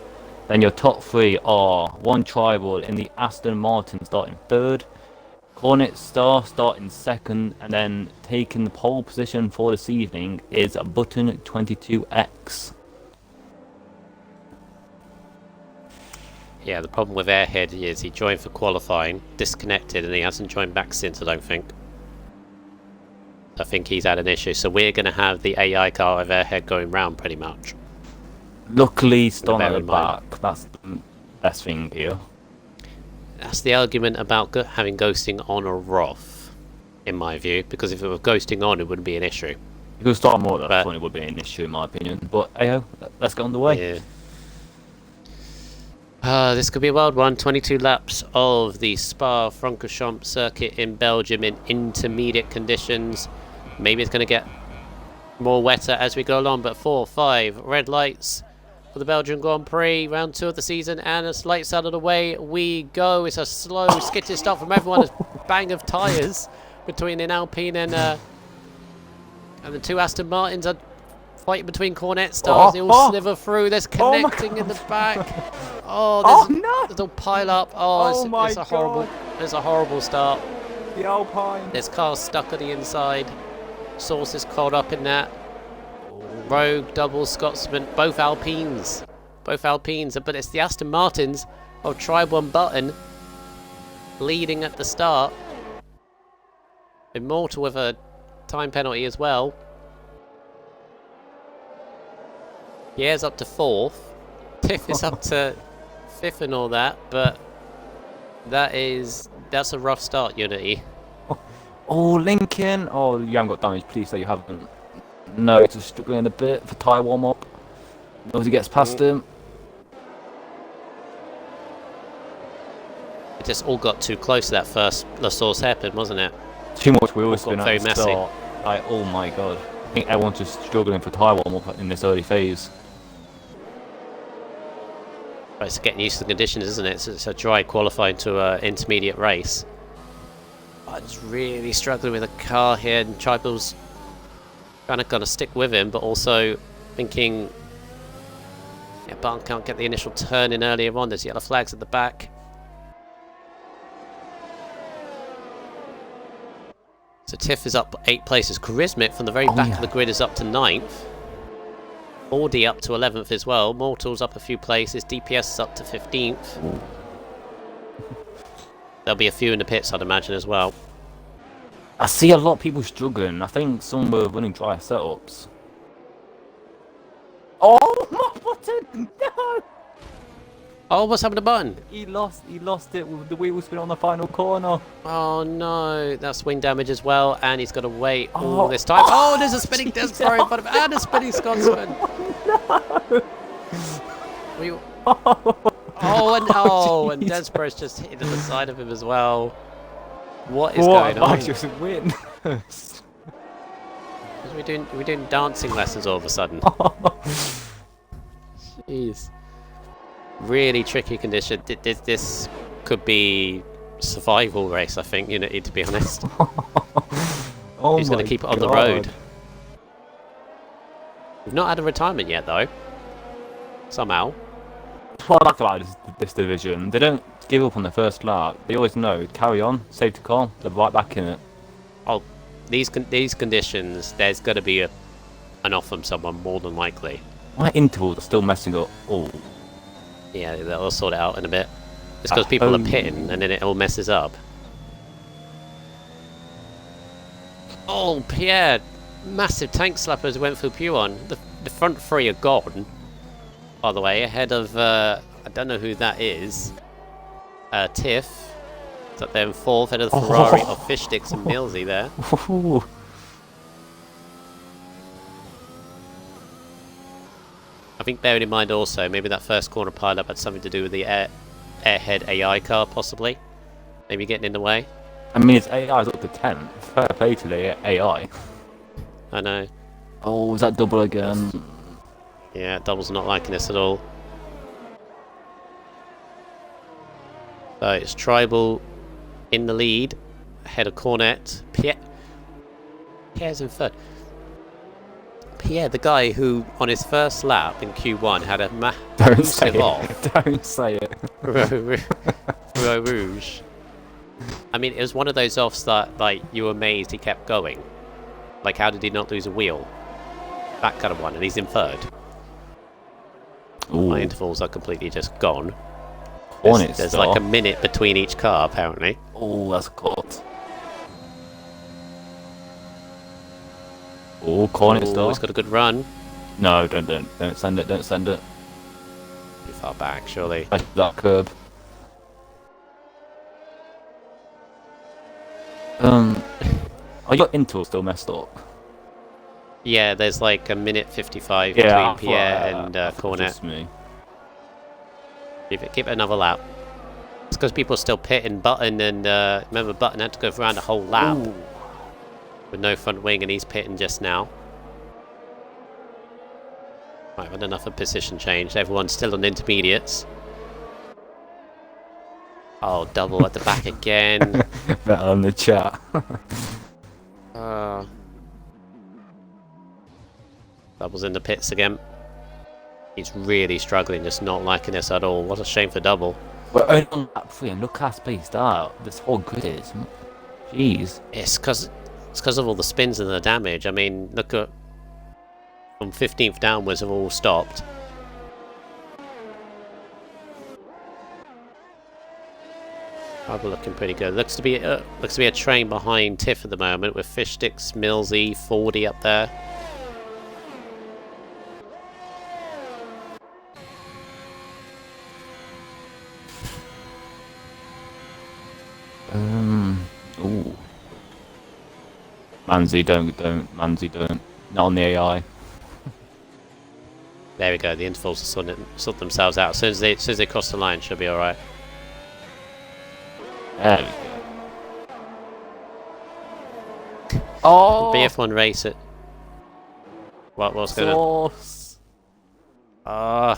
Then your top 3 are one Tribal in the Aston Martin, starting 3rd. Cornet Star starting 2nd, and then taking the pole position for this evening is Button 22X. Yeah, the problem with Airhead is he joined for qualifying, disconnected, and he hasn't joined back since, I don't think. I think he's had an issue, so we're going to have the AI car of Airhead going round pretty much. Luckily, Stone at the back. That's the best thing here. That's the argument about having ghosting on or off, in my view, because if it were ghosting on, it wouldn't be an issue. If it was Stone more, that point it would be an issue, in my opinion. But, hey, let's get on the way. Yeah. This could be a wild one. 22 laps of the Spa-Francorchamps circuit in Belgium in intermediate conditions. Maybe it's going to get more wetter as we go along, but 4, 5 red lights for the Belgian Grand Prix, round 2 of the season, and a lights out of the way we go. It's a slow, skittish start from everyone. A bang of tyres between an Alpine and the 2 Aston Martins are fighting between Cornet Stars. They all sliver through. There's connecting in the back. There's a pile up. It's a horrible start. The Alpine. There's cars stuck on the inside. Source is caught up in that. Rogue, double Scotsman, both Alpines, but it's the Aston Martins of Tribe 1 Button leading at the start. Immortal with a time penalty as well. Pierre's up to 4th. Tiff is up to 5th and all that, but that's a rough start, Unity. Oh, Lincoln! Oh, you haven't got damage, please say you haven't. No, it's just struggling a bit for tyre warm up. Knows he gets past him. It just all got too close to that first La Source hairpin, wasn't it? Too much wheel spin very at the messy. start. Like, oh my god. I think everyone's just struggling for tyre warm up in this early phase. Right, it's getting used to the conditions, isn't it? It's a dry qualifying to an intermediate race. I'm just really struggling with the car here, and Tribal's kind of going to stick with him, but also thinking, yeah, Barn can't get the initial turn in earlier on. There's yellow flags at the back. So Tiff is up 8 places. Charismic from the very back of the grid is up to 9th. Audi up to 11th as well. Mortal's up a few places. DPS is up to 15th. There'll be a few in the pits, I'd imagine, as well. I see a lot of people struggling. I think some were running dry setups. Oh my button! No! Oh, what's happened to Button? He lost it with the wheel spin on the final corner. Oh no, that's wing damage as well, and he's got to wait all this time. Oh, there's a spinning Desperate in front of him, and a spinning Scotsman. No! And Desperate's just hit the side of him as well. What is going on? I just win. We're doing dancing lessons all of a sudden. Jeez. Really tricky condition. This could be survival race, I think, Unity, to be honest. Who's going to keep it on the road? We've not had a retirement yet, though. Somehow. What I like about this division, they don't give up on the first lap. They always know, carry on, safety car, they're right back in it. Oh, these conditions, there's going to be an off from someone, more than likely. My intervals are still messing up. Oh. Yeah, they'll sort it out in a bit. It's because people are pitting and then it all messes up. Oh, Pierre! Massive tank slappers went through Puon. The front 3 are gone, by the way, ahead of, I don't know who that is. Tiff. It's up there in 4th, head of the Ferrari of Fish Sticks and Millsy there. I think bearing in mind also, maybe that first corner pile-up had something to do with the Airhead AI car, possibly. Maybe getting in the way. I mean, its AI is up to 10. Fair play to the AI. I know. Oh, is that double again? Yeah, Double's not liking this at all. So it's Tribal in the lead, ahead of Cornet. Pierre's in 3rd. Pierre, the guy who, on his first lap in Q1, had a massive off. Don't say it. Rouge. I mean, it was one of those offs that, like, you were amazed he kept going. Like, how did he not lose a wheel? That kind of one, and he's in 3rd. Ooh. My intervals are completely just gone. There's like a minute between each car, apparently. Oh, that's caught. Oh, Cornet star. He's got a good run. No, don't send it, don't send it. Too far back, surely. That curb. Are your intervals still messed up? Yeah, there's like a minute 55 between Pierre and Cornet. Me. Keep it another lap. It's because people are still pitting Button, and remember Button had to go around a whole lap. Ooh. With no front wing, and he's pitting just now. Right, had enough of position change. Everyone's still on intermediates. Oh, Double at the back again. Better on the chat. Double's in the pits again. He's really struggling, just not liking this at all. What a shame for Double. We're only on lap 3 and look how spaced out this whole grid is. Jeez. It's because of all the spins and the damage. I mean, look at from 15th downwards have all stopped. Tribal looking pretty good. Looks to be a train behind Tiff at the moment with Fish Sticks, Millsy, 40 up there. Ooh. Manzi, don't. Manzi, don't. Not on the AI. There we go. The intervals are sort themselves out. As soon as they cross the line, should be all right. There we go. Oh! BF1 race it. What's going on?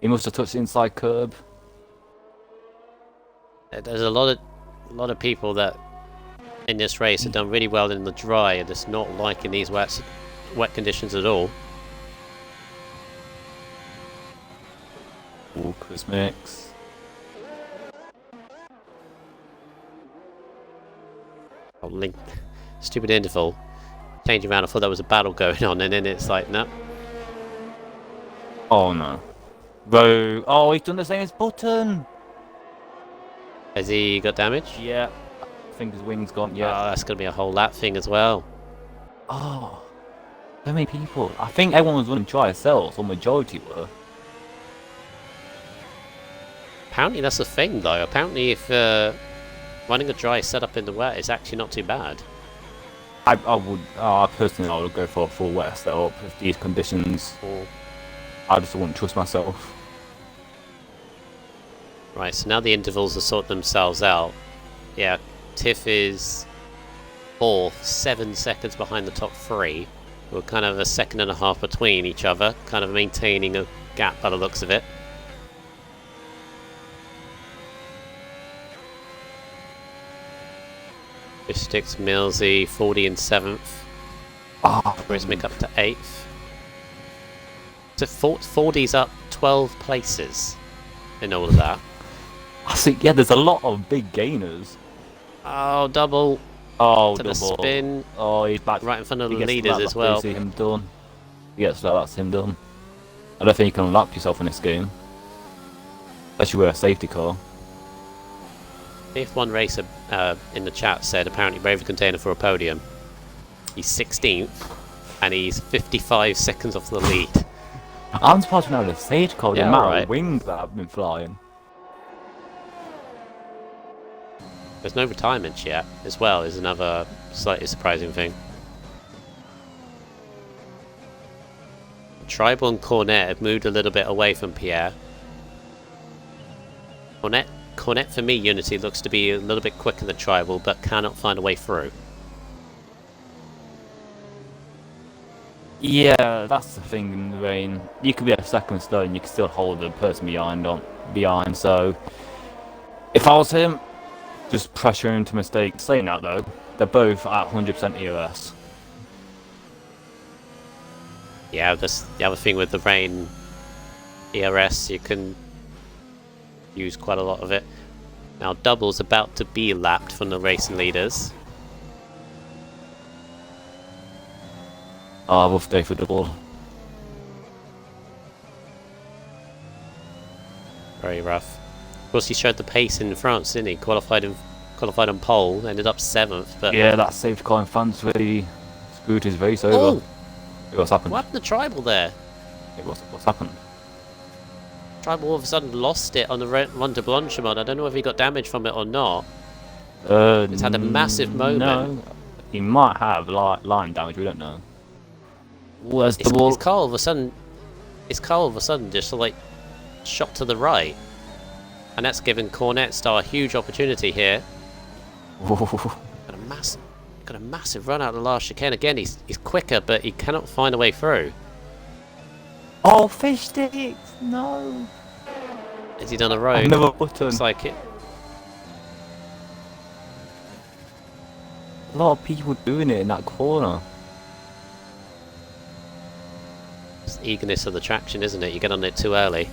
He must have touched the inside curb. There's a lot of people that in this race have done really well in the dry and just not liking these wet conditions at all. Walker's mix. Oh, link. Stupid interval. Changing around, I thought there was a battle going on, and then it's like, no. Oh no. Bro. Oh, he's done the same as Button. Has he got damage? Yeah. I think his wing's gone. Yeah. Oh, that's going to be a whole lap thing as well. Oh. So many people. I think everyone was running dry cells, or majority were. Apparently that's a thing though. Apparently if running a dry setup in the wet is actually not too bad. I personally I would go for a full wet setup with these conditions. I just wouldn't trust myself. Right, so now the intervals have sorted themselves out. Yeah, Tiff is 4th, 7 seconds behind the top 3. We're kind of a second and a half between each other, kind of maintaining a gap by the looks of it. Fish Sticks, Millsy, 40 in 7th. Brismic up to 8th. So 40's up 12 places in all of that. I think, yeah, there's a lot of big gainers. Oh, double. Oh, to double. the spin. Oh, he's back. Right in front of the leaders as well. See him done. He gets that, that's him done. I don't think you can unlock yourself in this game. Especially with a safety car. If one racer in the chat said apparently brave a container for a podium. He's 16th and he's 55 seconds off the lead. I'm surprised now the safety car, the Yeah, amount right. of wings that have been flying. There's no retirements yet as well, is another slightly surprising thing. Tribal and Cornet have moved a little bit away from Pierre. Cornet for me, Unity looks to be a little bit quicker than Tribal, but cannot find a way through. Yeah, that's the thing in the rain. You could be a second slow and you can still hold the person behind, so if I was him, just pressure him to mistake. Saying that though, they're both at 100% EOS. Yeah, that's the other thing with the rain ERS, you can use quite a lot of it. Now Double's about to be lapped from the racing leaders. Oh, rough day for Double. Very rough. Of course, he showed the pace in France, didn't he? Qualified on pole, ended up 7th. But yeah, that safety car in France really screwed his race over. Oh! What's happened? What happened to Tribal there? What's happened? Tribal all of a sudden lost it on the run to Blanchimont. I don't know if he got damage from it or not. It's had a massive moment. No, he might have line damage. We don't know. Where's the ball? His car all of a sudden just like shot to the right, and that's given Cornet Star a huge opportunity here. Got a massive run out of the last chicane. Again, he's quicker, but he cannot find a way through. Oh, Fish Sticks! No. Is he done a road? Another button. Looks like it. A lot of people doing it in that corner. It's the eagerness of the traction, isn't it? You get on it too early. Here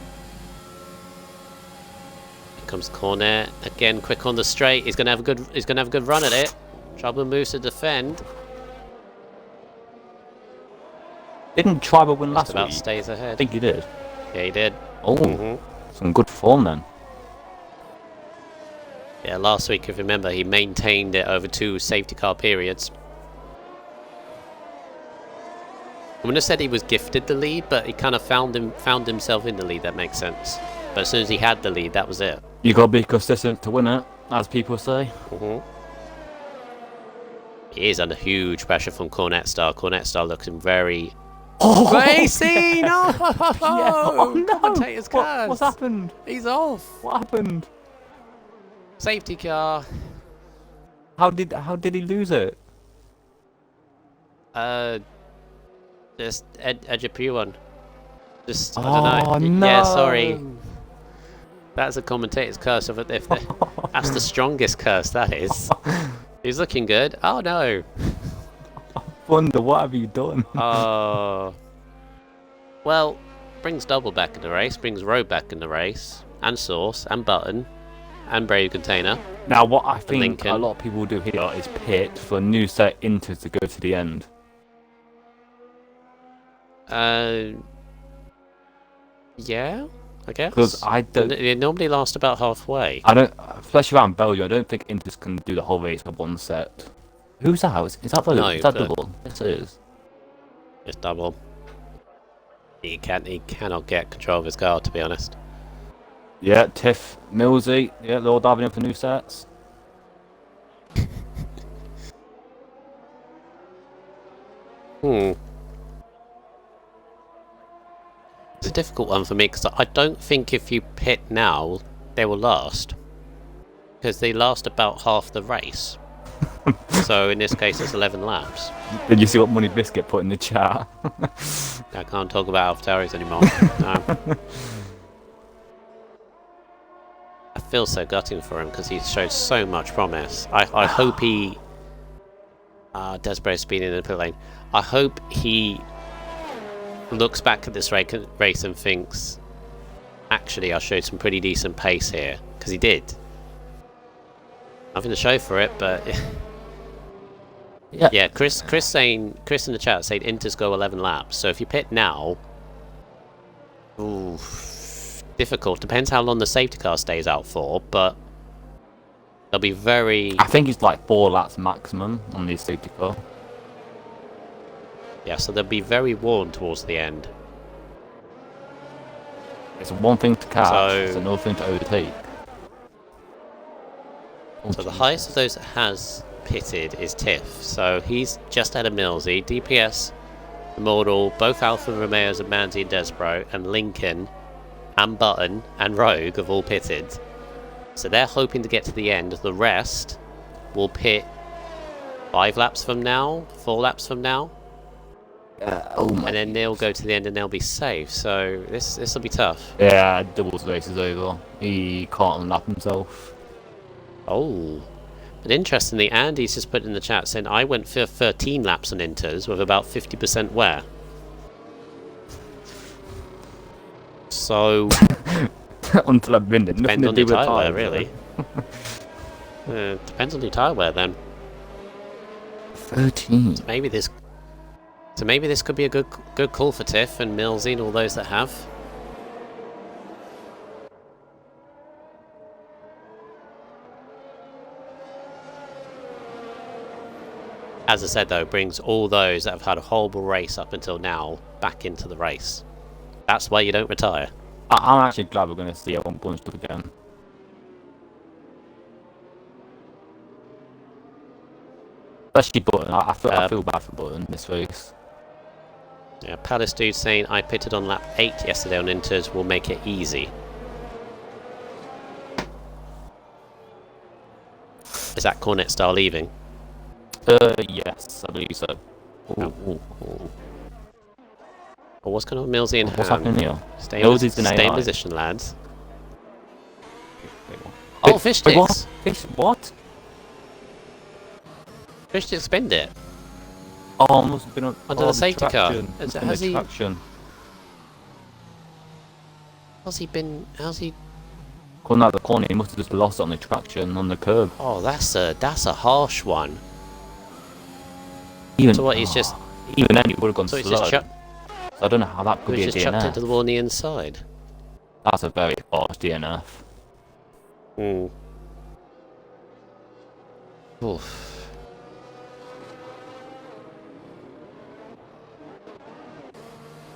comes Cornet again, quick on the straight. He's gonna have a good run at it. Trouble moves to defend. Didn't Tribal win last Just about week? stays ahead. I think he did. Yeah, he did. Oh, some good form then. Yeah, last week, if you remember, he maintained it over 2 safety car periods. I wouldn't have said he was gifted the lead, but he kind of found himself in the lead. That makes sense. But as soon as he had the lead, that was it. You gotta be consistent to win it, as people say. He is under huge pressure from Cornet Star. Cornet Star looking very racy. No, Yeah. No. Commentator's curse. What's happened? He's off. What happened? Safety car. How did he lose it? Just edge of P1. Just I don't know. No. Yeah, sorry. That's a commentator's curse. That's the strongest curse. That is. He's looking good. Oh no. Wonder what have you done? Well, brings Double back in the race. Brings Road back in the race, and Source, and Button, and Brave Container. Now, what I think Lincoln. a lot of people will do here is pit for a new set Inters to go to the end. Yeah, I guess. Because I don't. They normally last about halfway. I don't, especially around Belgium. I don't think Inters can do the whole race with one set. Who's that? Is that Belgium? No, Is that but- double? Yes, it is. It's Double. He cannot get control of his car, to be honest. Yeah, Tiff, Millsy. Yeah, they're all diving in for new sets. It's a difficult one for me because I don't think if you pit now, they will last. Because they last about half the race. So in this case, it's 11 laps. Did you see what Money Biscuit put in the chat? I can't talk about AlphaTauris anymore. No. I feel so gutting for him because he showed so much promise. I hope he... Desbro speeding in the pit lane. I hope he looks back at this race and thinks, actually, I showed some pretty decent pace here. Because he did. Nothing to show for it, but... Yeah, Chris in the chat said Inters go 11 laps. So if you pit now... Ooh, difficult. Depends how long the safety car stays out for, but... They'll be very... I think it's like 4 laps maximum on the safety car. Yeah, so they'll be very worn towards the end. It's one thing to catch, So- it's another thing to overtake. Oh, So the highest of those that has pitted is Tiff. So he's just had a Millsy, DPS, Immortal, both Alfa Romeos and Manzi and Desbro, and Lincoln, and Button, and Rogue have all pitted. So they're hoping to get to the end. The rest will pit 5 laps from now, 4 laps from now, oh my. and then they'll go to the end and they'll be safe. So this will be tough. Yeah, Double's race is over. He can't unlap himself. Oh. But interestingly, Andy's just put in the chat saying I went for 13 laps on Inters with about 50% wear. So Until I've been there. depends Nothing on to your do with tyre wear, tyres, really. Depends on your tyre wear then. 13. Maybe this could be a good call for Tiff and Millsy and all those that have. As I said though, brings all those that have had a horrible race up until now back into the race. That's why you don't retire. I'm actually glad we're going to see everyone bunched up again. Especially Button. I feel bad for Button this race. Yeah, Palace Dude saying I pitted on lap 8 yesterday on Inters will make it easy. Is that Cornet Star leaving? Yes, I believe so. Oh. Well, what's going on with Millsy and What's Ham? happening here? Stay Millsy's in in AI. position, lads. Wait, Oh, fish wait, sticks! what? Fish, what? Fish sticks spinned it. Oh, must have been on, Under the safety car. traction. Has- Must have been has the he- traction. How's he... Coming out of the corner, he must have just lost it on the traction on the curb. Oh, that's a harsh one. Even, So what, he's just... even then, he would have gone So he's slow. just So I don't know how that could be a just chucked DNF. into the wall on the inside. That's a very harsh DNF. Hmm. Oof.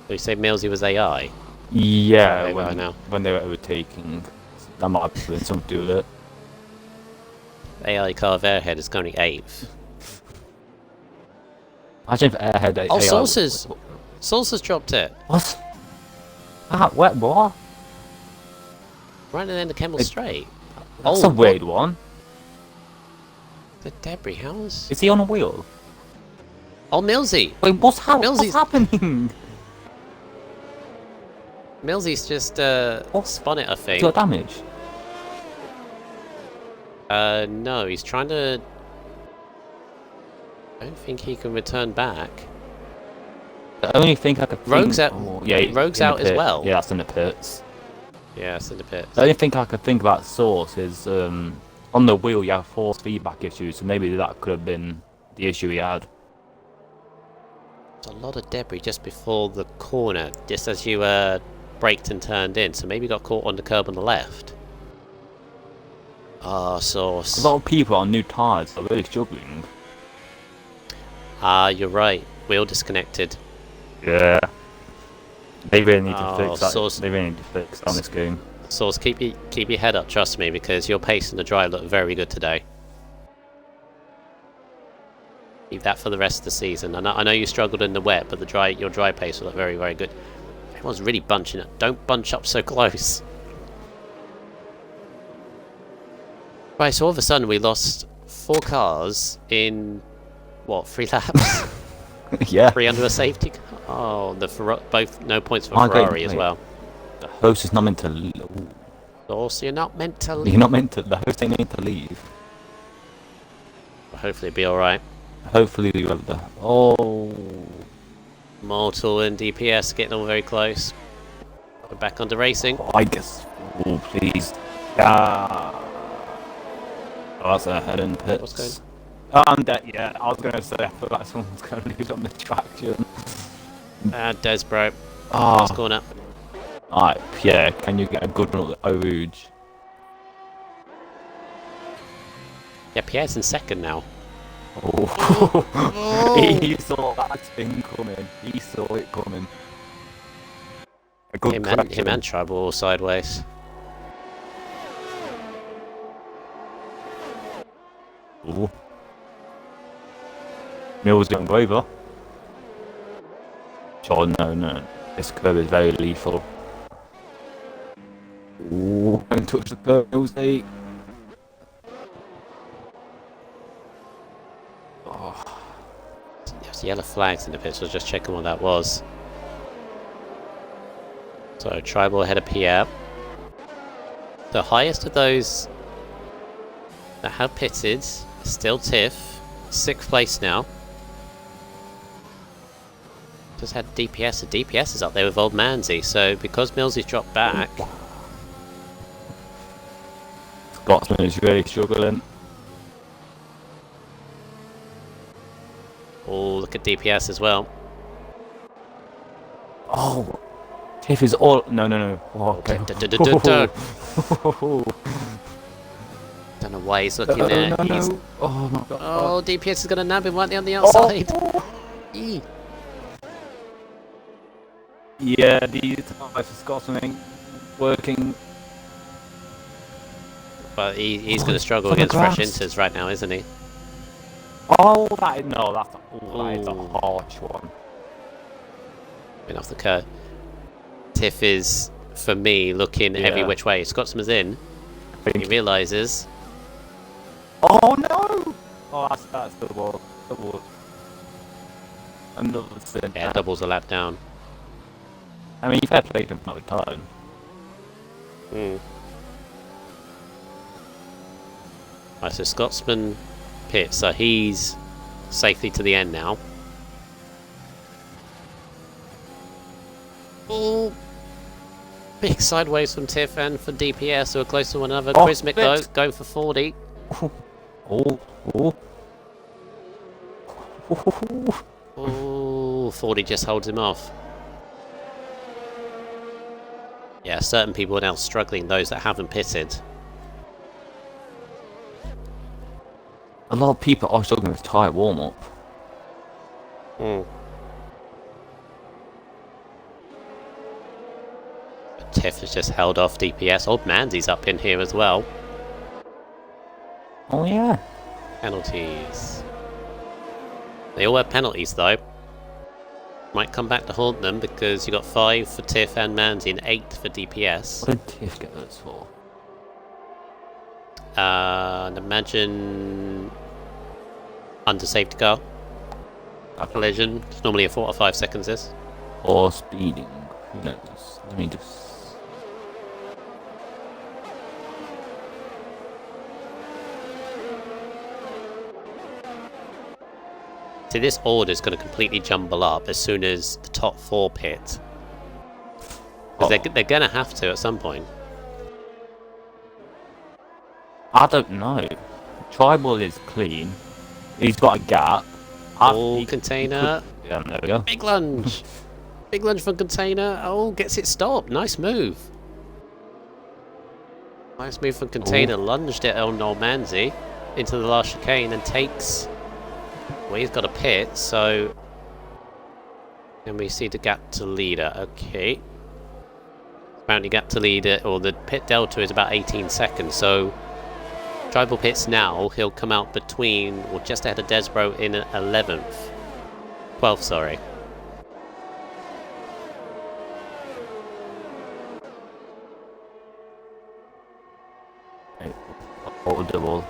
So you say Millsy was AI? Yeah, AI right now. when they were overtaking, that might have been something to do with it. AI car of Airhead is currently 8th. Imagine if Airhead Oh, AI... Sources! Sources dropped it. What? Ah, what? Right at the end of Kemmel Straight. That's a weird one. The debris, how's... Is he on a wheel? Oh, Millsy! Wait, what's happening? Millsy's just spun it, I think. He got damage? No, he's trying to... I don't think he can return back. The only thing I could think... Rogue's out, Rogue's out as well. Yeah, that's in the pits. Yeah, it's in the pits. The only thing I could think about Source is on the wheel you have force feedback issues, so maybe that could have been the issue he had. There's a lot of debris just before the corner, just as you braked and turned in, so maybe you got caught on the curb on the left. Ah, Source. A lot of people on new tyres are really struggling. Ah, you're right. Wheel disconnected. Yeah. They really need to fix that. Source. They really need to fix that on this game. Source, keep your head up, trust me, because your pace in the drive looked very good today. Keep that for the rest of the season. I know you struggled in the wet, but your dry pace will look very, very good. Everyone's really bunching it. Don't bunch up so close. Right, so all of a sudden we lost 4 cars in, what, 3 laps? Yeah. 3 under a safety car? Oh, both no points for Ferrari as well. The host is not meant to... Source, you're not meant to leave. You're not meant to... The host ain't meant to leave. Well, hopefully it'll be alright. Hopefully you have the... Oh... Mortal and DPS getting all very close. We're back onto racing. Oh, I guess... Oh, please. Ah... Oh, that's a head in pits. What's going on? I'm dead, yeah. I was going to say, I feel like someone's going to leave on the traction. Des, bro. Ah. Last corner. Alright, Pierre, can you get a good run at the Rouge? Yeah, Pierre's in second now. Oh. He saw that thing coming. He saw it coming. A good Him and Tribal all sideways. Ooh. Mill's going over. Oh no. This curve is very lethal. Ooh, don't touch the curve, Mill's 8. Oh. There's yellow flags in the pits, so I was just checking what that was. So Tribal ahead of Pierre. The highest of those that have pitted is still Tiff, 6th place now. Just had DPS. The DPS is up there with Old Manzy, so because Millsy's dropped back. Scotsman is really struggling. Oh, look at DPS as well. Oh, Tiff is all... No. Oh, okay. Don't know why he's looking there. No. Oh my god. Oh, DPS is going to nab him right there on the outside. Eee. Yeah, these types of Scotsman ain't working. But he's going to struggle against fresh inters right now, isn't he? Oh, that is a harsh one. Been off the curve. Tiff is, for me, looking every which way. Scotsman's in. He realises. Oh no! Oh, that's double. Another sin. Yeah, doubles a lap down. I mean, you've had played him another time. Right, so Scotsman pits, so he's safely to the end now. Oh, big sideways from Tiff and for DPS, who are close to one another. Oh, Chrismic though, going for 40. Oh, 40 just holds him off. Yeah, certain people are now struggling, those that haven't pitted. A lot of people are struggling with tyre warm-up. Tiff has just held off DPS. Old Manzy's up in here as well. Oh yeah. Penalties. They all have penalties though. Might come back to haunt them because you got 5 for Tiff and Manzy and 8 for DPS. What did Tiff get those for? And imagine under safety car. Collision. It's normally a 4 or 5 seconds this. Or speeding. Who knows? Let me just... See, this order is going to completely jumble up as soon as the top 4 pit. Because they're going to have to at some point. I don't know. Tribal is clean. He's got a gap. Oh, container. Yeah, there we go. Big lunge. Big lunge from container. Oh, gets it stopped. Nice move. Nice move from container. Ooh. Lunged it on Manzy into the last chicane and takes... Well, he's got a pit, so... Then we see the gap to leader. Okay. Apparently gap to leader, or the pit delta is about 18 seconds, so... Tribal pits now, he'll come out between, or just ahead of Desbro in 11th. 12th, sorry. Double.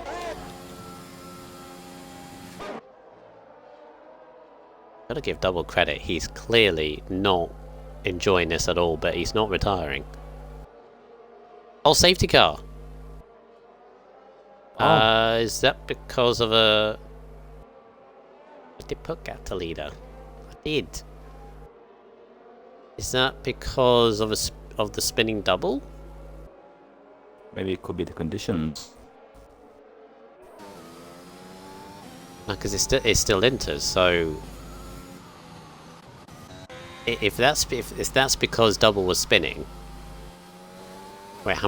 Gotta give double credit, he's clearly not enjoying this at all, but he's not retiring. Oh, safety car! Is that because of a... I did put gap to leader. I did. Is that because of of the spinning double? Maybe it could be the conditions. Because it still enters, so... If that's because double was spinning... Wait, how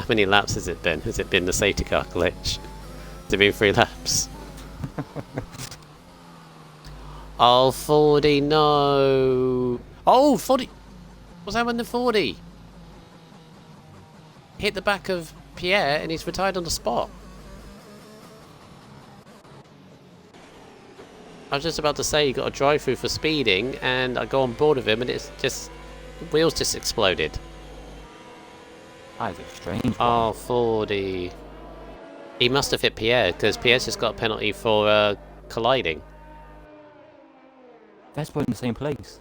many laps has it been? Has it been the safety car glitch? Has it been 3 laps? Oh, 40, no! Oh, 40! What's happened to 40? Hit the back of Pierre and he's retired on the spot. I was just about to say you got a drive-through for speeding and I go on board with him and it's just... wheels just exploded. That is a strange one. Oh, 40. He must have hit Pierre, because Pierre's just got a penalty for colliding. That's both in the same place.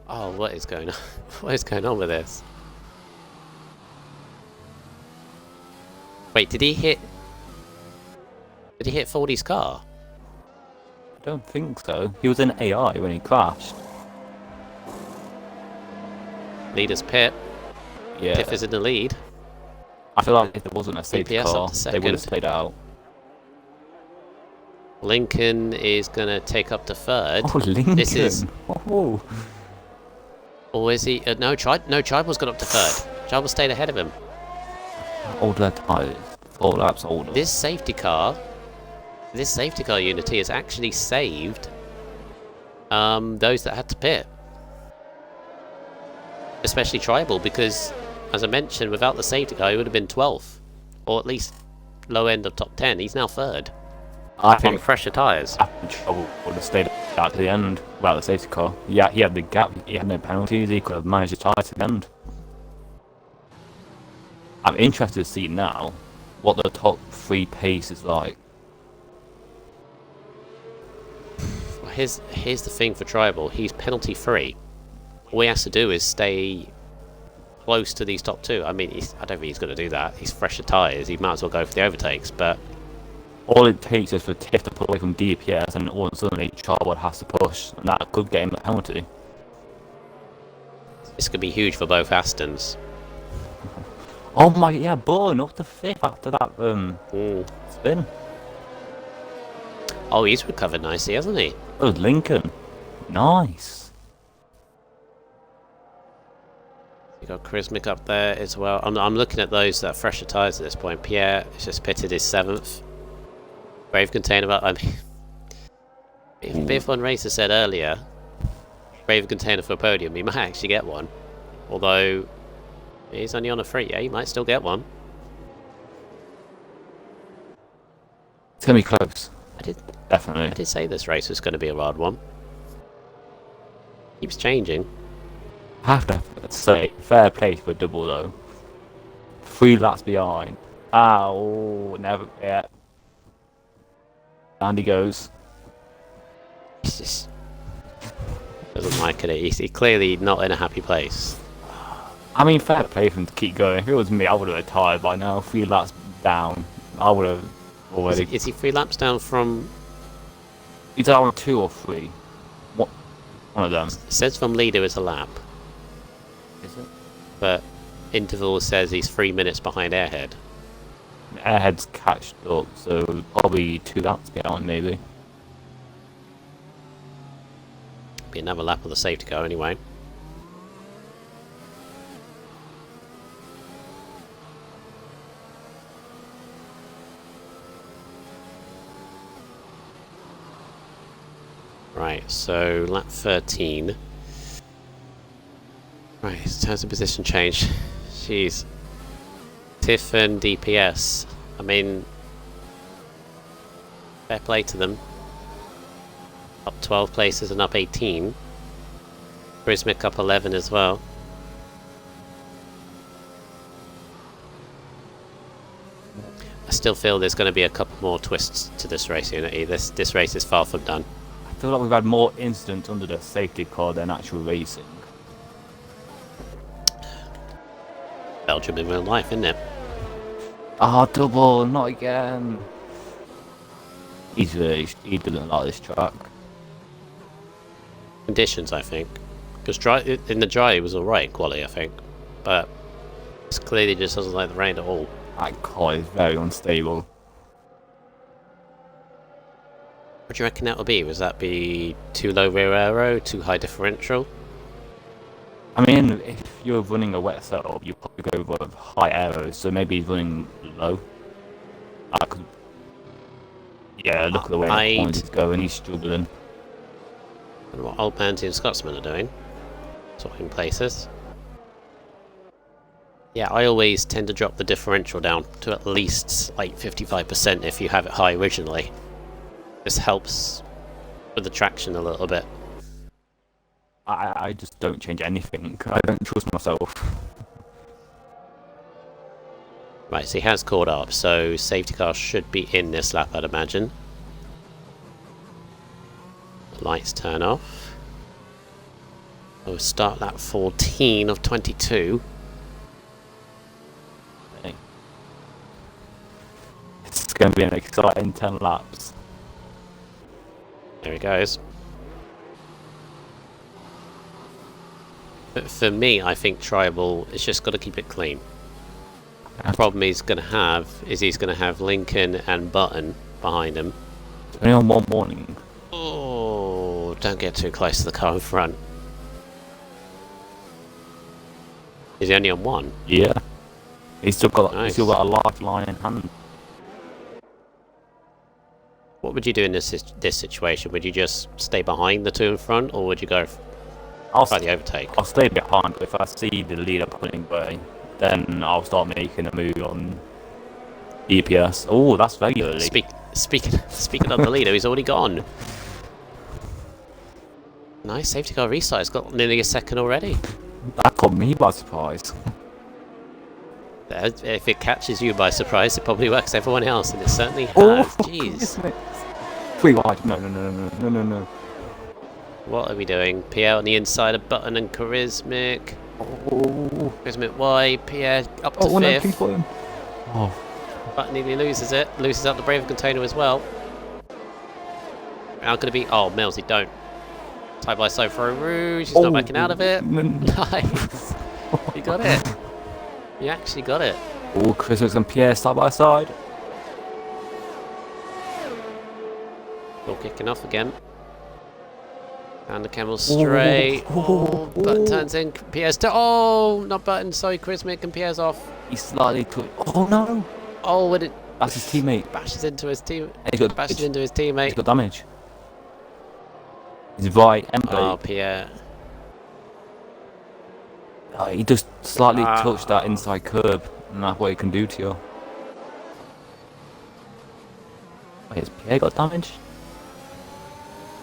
Oh, what is going on? What is going on with this? Wait, did he hit 40's car? I don't think so. He was in AI when he crashed. Leader's pit. Yeah. Tiff is in the lead. I feel like if there wasn't a safety DPS car, up to they would have second. stayed out. Lincoln is going to take up to 3rd. Oh, Lincoln! This is... Oh. Or is he... no, Tribal's got up to 3rd. Tribal stayed ahead of him. Older tyres. 4 laps older. This safety car unity has actually saved those that had to pit. Especially Tribal, because, as I mentioned, without the safety car, he would have been 12th. Or at least low end of top 10. He's now 3rd. I On think fresher tyres. Trouble would have stayed out to the end without the safety car. Yeah, he had the gap, he had no penalties, he could have managed to tie to the end. I'm interested to see now what the top 3 pace is like. Well, here's the thing for Tribal. He's penalty free. All he has to do is stay close to these top 2. I mean, I don't think he's going to do that. He's fresher tyres. He might as well go for the overtakes, but... All it takes is for Tiff to pull away from DPS and all of a sudden Charwood has to push, and that could get him the penalty. This could be huge for both Astons. Oh my, yeah, Button up to 5th after that spin. Oh, he's recovered nicely, hasn't he? Oh, Lincoln. Nice. You got Charismic up there as well. I'm looking at those that are fresher tyres at this point. Pierre has just pitted his 7th. Brave Container, I mean, if one racer said earlier, Brave Container for a podium, he might actually get one. Although, he's only on a 3, yeah, he might still get one. It's going to be close. Definitely. I did say this race was going to be a hard one. Keeps changing. I have to say, fair play for double though. 3 laps behind. Oh, never yet. And he goes. He's just doesn't like it. He's clearly not in a happy place. I mean, fair play for him to keep going. If it was me, I would have retired by now. 3 laps down. I would have already. Is he 3 laps down from? He's down 2 or 3. What? One of them. It says from leader is a lap. Is it? But interval says he's 3 minutes behind Airhead. Airhead's catched up, so probably 2 laps behind, maybe. Be another lap of the safety car anyway. Right, so lap 13. Right, in terms of position change. Jeez. Tiff and DPS. I mean, fair play to them. Up 12 places and up 18. Charismic up 11 as well. I still feel there's going to be a couple more twists to this race, Unity. This race is far from done. I feel like we've had more incidents under the safety car than actual racing. Belgium in real life, isn't it? Ah, double, not again. He doesn't like this track. Conditions, I think. Because in the dry it was alright quality, I think. But it's clearly just doesn't like the rain at all. That car is very unstable. What do you reckon that will be? Was that be too low rear aero, too high differential? I mean, if you're running a wet setup, you probably go with high aeros, so maybe he's running low. Yeah, look at the way he's going, he's struggling. And what Old Manty and Scotsman are doing. Swapping places. Yeah, I always tend to drop the differential down to at least like 55% if you have it high originally. This helps with the traction a little bit. I just don't change anything. I don't trust myself. Right, so he has caught up, so safety car should be in this lap, I'd imagine. Lights turn off. We'll start lap 14 of 22. Okay. It's going to be an exciting 10 laps. There he goes. But for me, I think Tribal has just got to keep it clean. The problem he's going to have is he's going to have Lincoln and Button behind him. It's only on one morning. Oh, don't get too close to the car in front. Is he only on one? Yeah. He's still got Nice. a lifeline in hand. What would you do in this situation? Would you just stay behind the two in front, or would you go try the overtake? I'll stay behind, but if I see the leader pulling away, then I'll start making a move on DPS. Oh, that's very early. Speaking of the leader, he's already gone. Nice safety car restart. It's got nearly a second already. That caught me by surprise. If it catches you by surprise, it probably works everyone else, and it certainly has. Oh, Jeez. 3 wide. No. What are we doing? Pierre on the inside of Button and Charismic. Oh. Charismic wide. Pierre up to No, fifth. please Button. Oh. Button nearly loses it. Loses out the Brave Container as well. Now going to be... Oh, Millsy, don't. Tie by side for a Rouge. He's not backing out of it. Nice. You got it. You actually got it. Oh, Christmas and Pierre side by side. All kicking off again. And the camel straight. Oh, Button turns in. Pierre's to. Oh, not Button. Sorry, Chrismic and Pierre's off. He's slightly to. Oh no! Oh, when it. That's his teammate. Bashes into his team. He's got Bashes damage. into his teammate. He's got damage. He's right. Oh, Pierre. Oh, he just slightly touched that inside curb, and that's what he can do to you. Wait, has Pierre got damage?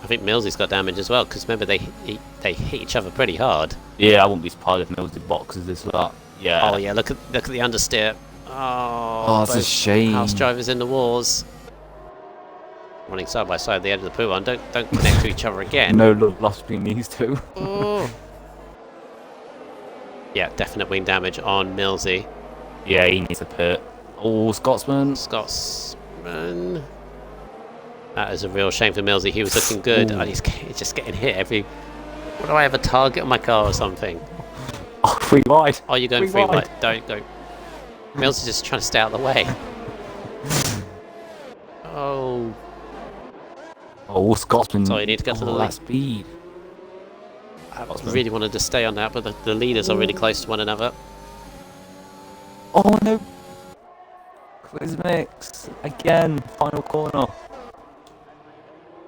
I think Millsy's got damage as well, because remember they hit each other pretty hard. Yeah, I wouldn't be surprised if Millsy boxes this or that. Yeah. Oh yeah, look at the understeer. Oh, that's a shame. House drivers in the wars. Running side by side at the edge of the pool line. Don't connect to each other again. No love lost between these two. Oh. Yeah, definite wing damage on Millsy. Yeah, he needs a pit. Oh, Scotsman. Scotsman. That is a real shame for Millsy. He was looking good. And he's just getting hit every. What do I have a target on my car or something? Oh, free wide. Oh, you're going free wide. Don't go. Millsy's just trying to stay out of the way. Oh. Oh, Scotsman. Sorry, you need to get to the that speed. I really wanted to stay on that, but the leaders are really close to one another. Oh no! Quizmix again, final corner.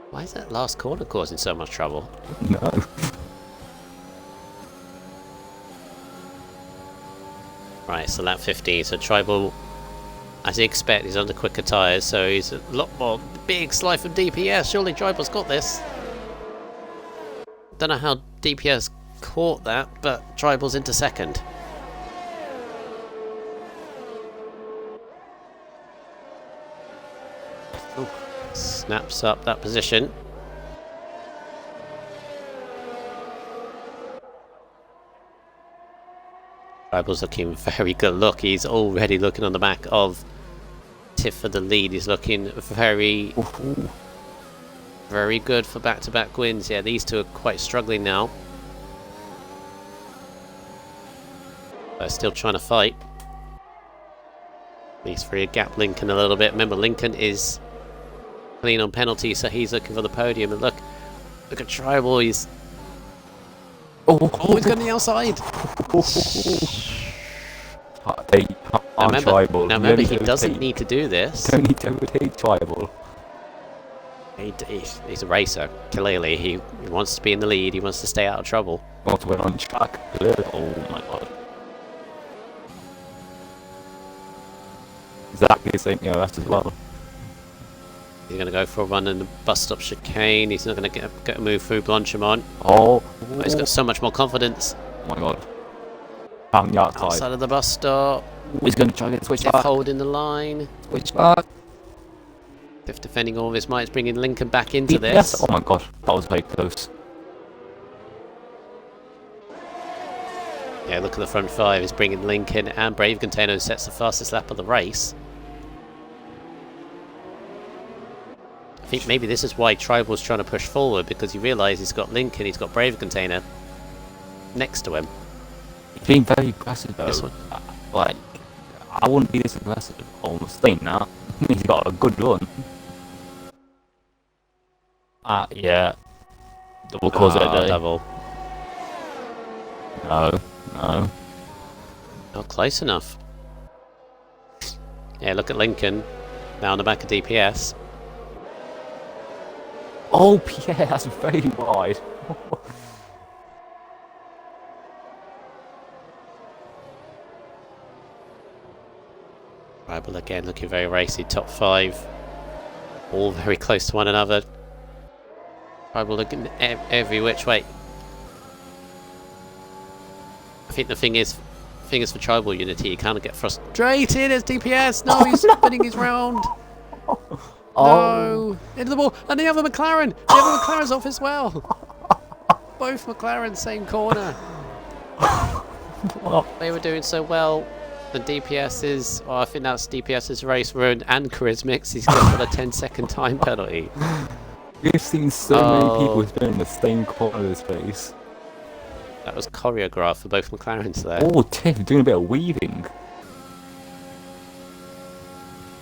Why is that last corner causing so much trouble? No. Right, so lap 15. So Tribal, as you expect, he's under quicker tyres, so he's a lot more big slide from DPS. Surely Tribal's got this. Don't know how DPS caught that, but Tribal's into second. Snaps up that position. Tribal's looking very good. Look, he's already looking on the back of Tiff for the lead. He's looking very, very good for back-to-back wins. Yeah, these two are quite struggling now. They're still trying to fight. These three gap Lincoln a little bit. Remember, Lincoln is clean on penalty, so he's looking for the podium. And look at Tribal. He's he's going on the outside. Now remember, he doesn't need to do this. Don't need to overtake Tribal. He's a racer. Clearly, he wants to be in the lead. He wants to stay out of trouble. Want to win on track. Oh my god. Exactly the same as well. He's going to go for a run in the bus stop chicane. He's not going to get a move through Blanchimont. But he's got so much more confidence. Oh my god. Found the outside. Outside of the bus stop. He's going to try to get switch back. Holding the line. Switch back. If defending all of his might, is bringing Lincoln back into this. Yes. Oh my god, that was very close. Yeah, look at the front five. He's bringing Lincoln and Brave Container, who sets the fastest lap of the race. I think maybe this is why Tribal's trying to push forward, because he realised he's got Lincoln, he's got Brave Container next to him. He's been very aggressive though. This one. Like, I wouldn't be this aggressive. Almost saying that. He's got a good run. Yeah. Double cause it there. Double. No. Not close enough. Yeah, look at Lincoln. Now on the back of DPS. Oh, Pierre, that's very wide. Tribal again looking very racy. Top five. All very close to one another. Tribal looking every which way. I think the thing is for Tribal Unity, you kind of get frustrated as DPS. No, he's spinning his round. No, into the wall, and the other McLaren. The other McLaren's off as well. Both McLaren same corner. They were doing so well. The DPS's, I think that's DPS's race run and Charismix. He's got a 10-second time penalty. We've seen so many people spin in the same corner of this space. That was choreographed for both McLarens there. Oh, Tiff doing a bit of weaving.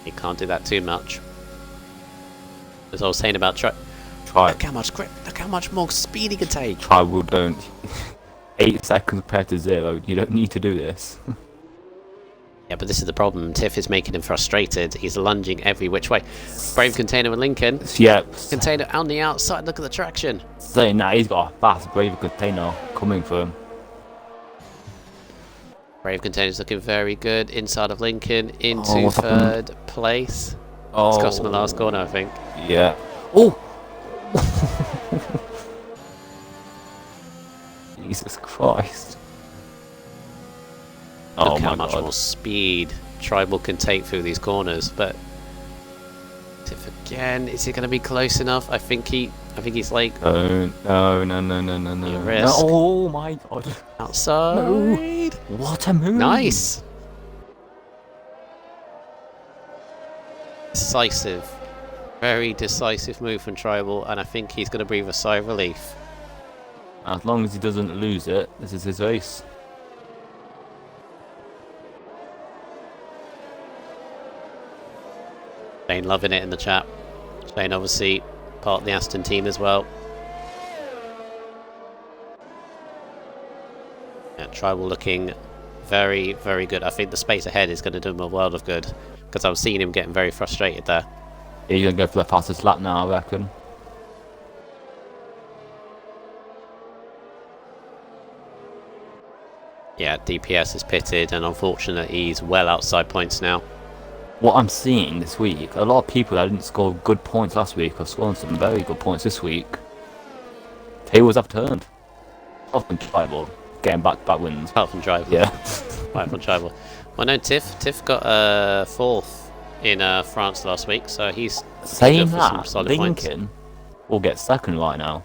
You can't do that too much. As I was saying about Look how much more speed he can take. Tribal don't. 8 seconds compared to 0. You don't need to do this. Yeah, but this is the problem. Tiff is making him frustrated. He's lunging every which way. Brave Container with Lincoln. Yep. Container on the outside. Look at the traction. Saying that, he's got a fast Brave Container coming for him. Brave Container's looking very good. Inside of Lincoln. Into third place. Oh. It's cost him the last corner, I think. Yeah. Oh! Jesus Christ. Look how much more speed Tribal can take through these corners, but Tiff again, is he going to be close enough? I think he's like... No. Risk. Oh my god. Outside. No. What a move. Nice. Decisive. Very decisive move from Tribal, and I think he's going to breathe a sigh of relief. As long as he doesn't lose it, this is his race. Shane loving it in the chat. Shane obviously part of the Aston team as well. Yeah, Tribal looking very, very good. I think the space ahead is going to do him a world of good, because I was seeing him getting very frustrated there. He's going to go for the fastest lap now, I reckon. Yeah, DPS is pitted, and unfortunately he's well outside points now. What I'm seeing this week, a lot of people that didn't score good points last week are scoring some very good points this week. Tables have turned. Apart from Tribal, getting back wins. Apart from Tribal. Yeah. Apart from Tribal. Well, no, Tiff got 4th in France last week, so he's saying good for some solid Lincoln will get 2nd right now.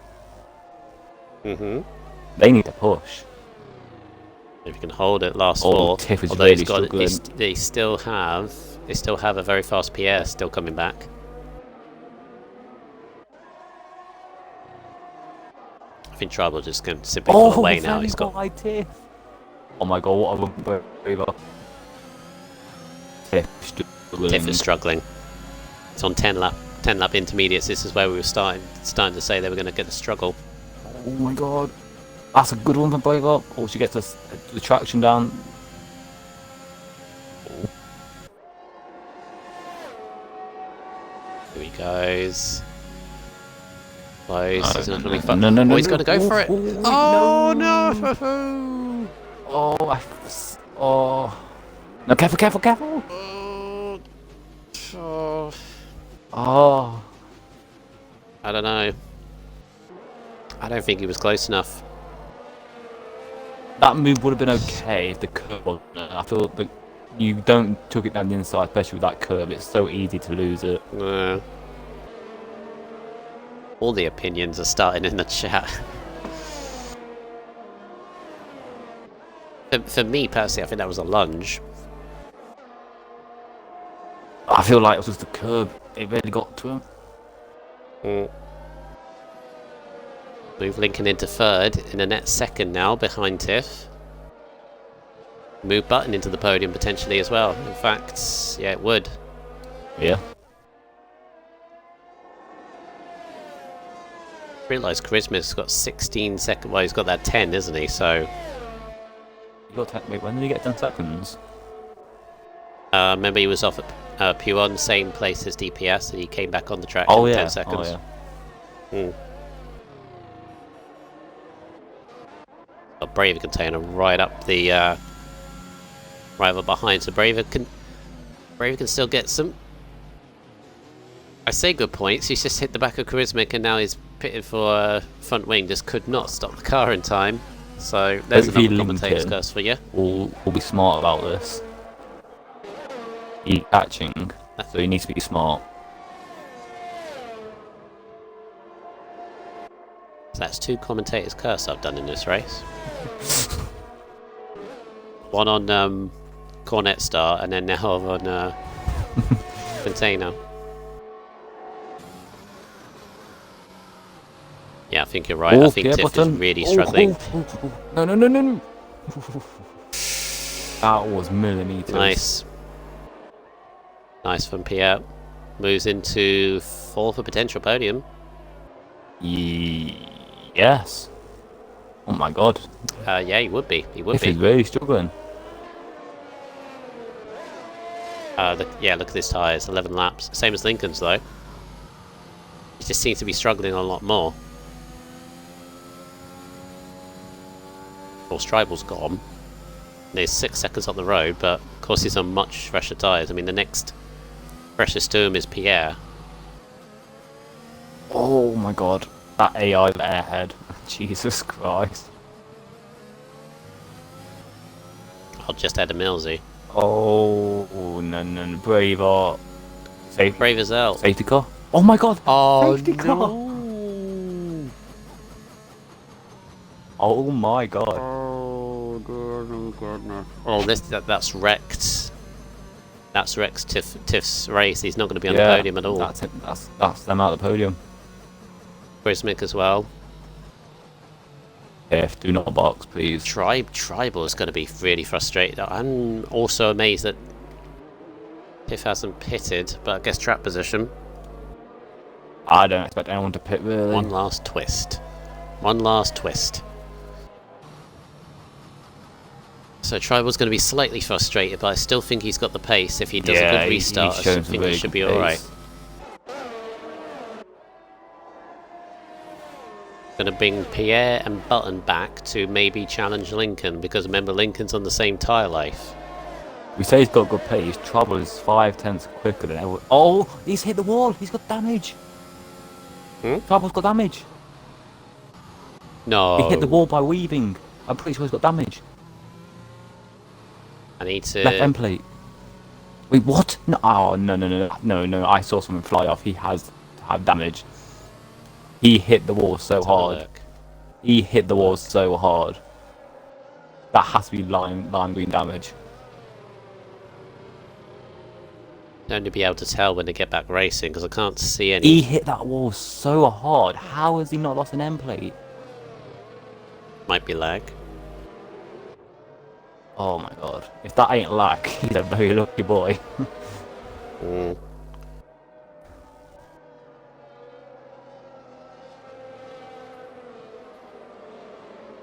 They need to push. If you can hold it last 4, Tiff is although really struggling. they still have a very fast Pierre still coming back. I think Tribal just going to simply pull away now. He's got Tiff. Oh my god, what a braver. Tiff is struggling. It's on 10 lap intermediates. This is where we were starting to say they were going to get the struggle. Oh my god. That's a good one for Brave Up. Oh, she gets the traction down. Here he goes. Close. He's not going to be fun. No, he's got to go for it. Oh no! Oh. No, careful. Oh. I don't know. I don't think he was close enough. That move would have been okay if the curve wasn't. I feel that you don't took it down the inside, especially with that curve. It's so easy to lose it. All the opinions are starting in the chat. For me personally, I think that was a lunge. I feel like it was just the curve. It really got to him. Move Lincoln into 3rd in a net 2nd now behind Tiff. Move Button into the podium potentially as well. In fact, yeah, it would. Yeah. Realise Charisma's got 16 seconds. Well, he's got that 10, isn't he? So. Wait, when did he get 10 seconds? Remember, he was off at P1, same place as DPS, and he came back on the track in 10 seconds. A Braver Container right up the right up behind, so Braver can still get some, I say, good points. He's just hit the back of Charismic, and now he's pitted for front wing. Just could not stop the car in time. So there's another commentator's curse for you. We'll be smart about this. He's catching, so he needs to be smart. So that's 2 commentators' curse I've done in this race. One on Cornet Star, and then now on Container. Yeah, I think you're right. I think Tiff is really struggling. No. That was millimeters. Nice. Nice from Pierre. Moves into 4th for potential podium. Yes. Oh my god. Yeah, he would be. He would If be. he's really struggling. Yeah, look at his tyres. 11 laps. Same as Lincoln's, though. He just seems to be struggling a lot more. Of course, Tribal's gone. There's 6 seconds on the road, but of course he's on much fresher tyres. I mean, the next freshest to him is Pierre. Oh my god. That AI airhead. Jesus Christ. I'll just add a Millsy. Oh, no. Braveheart. Brave as hell. Safety car. Oh my god. Oh, Safety car. no. Oh my god. Oh, goodness. Oh, that's wrecked. That's wrecked Tiff's race. He's not going to be on the podium at all. That's it. That's them out of the podium. Grismick as well. If do not box, please. Tribal is going to be really frustrated. I'm also amazed that Tiff hasn't pitted, but I guess track position. I don't expect anyone to pit really. One last twist. One last twist. So Tribal's going to be slightly frustrated, but I still think he's got the pace. If he does a good restart, I think he should be alright. Going to bring Pierre and Button back to maybe challenge Lincoln, because remember, Lincoln's on the same tyre life. We say he's got good pace. Trouble is 5/10 quicker than everyone. Oh, he's hit the wall. He's got damage. Trouble's got damage. No. He hit the wall by weaving. I'm pretty sure he's got damage. I need to... Left end plate. Wait, what? No, oh, no. I saw something fly off. He has had damage. He hit the wall so hard. He hit the wall so hard. That has to be lime green damage. Only be able to tell when they get back racing, because I can't see any. He hit that wall so hard. How has he not lost an end plate? Might be lag. Oh my god. If that ain't lag, he's a very lucky boy.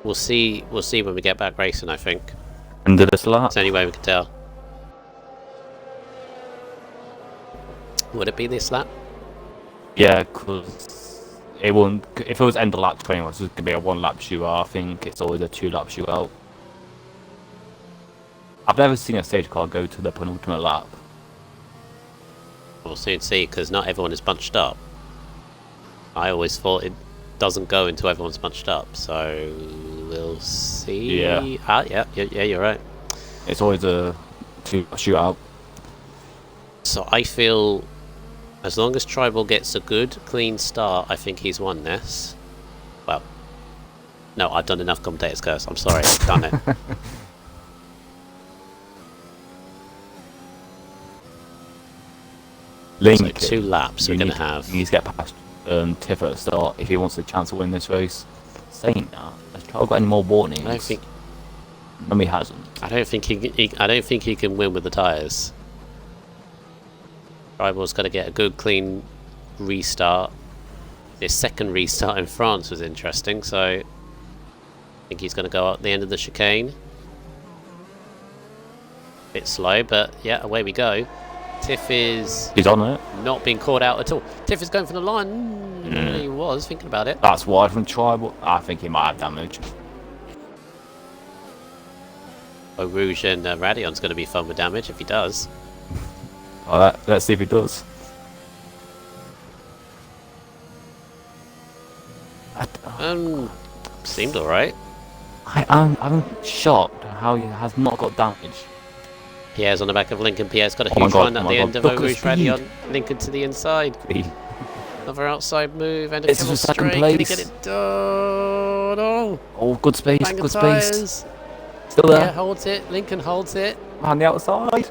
We'll see when we get back racing, I think. Under this lap? It's the only way we can tell. Would it be this lap? Yeah, because it won't. If it was end of lap 21, it's going to be a 1 lap shootout. I think it's always a 2 lap shootout. I've never seen a stage car go to the penultimate lap. We'll soon see, because not everyone is bunched up. I always thought it doesn't go until everyone's bunched up, so we'll see. Yeah. Yeah, you're right. It's always a 2 shootout. So I feel, as long as Tribal gets a good, clean start, I think he's won this. Well, no, I've done enough commentators curse. I'm sorry, I've done it. Lincoln, so 2 laps we're going to have. He needs to get past Tiff at the start if he wants a chance to win this race. Saying that, has Tribal got any more warnings? I don't think. No, he hasn't. I don't think he can win with the tyres. Tribal's got to get a good, clean restart. His second restart in France was interesting, so I think he's going to go at the end of the chicane. Bit slow, but yeah, away we go. Tiff is... He's on it. Not being caught out at all. Tiff is going for the line. He was thinking about it. That's wide from Tribal. I think he might have damage. Oh, Rouge and Radion's going to be fun with damage if he does. Alright, let's see if he does. Seemed alright. I'm shocked how he has not got damage. Pierre's on the back of Lincoln. Pierre's got a huge run at the end of Rouge Radion. Lincoln to the inside. Another outside move and a It's Kevin for second straight. place. Can he get it done? Oh, good space, Bang good of space. tyres. Still there. Yeah, holds it. Lincoln holds it. On the outside.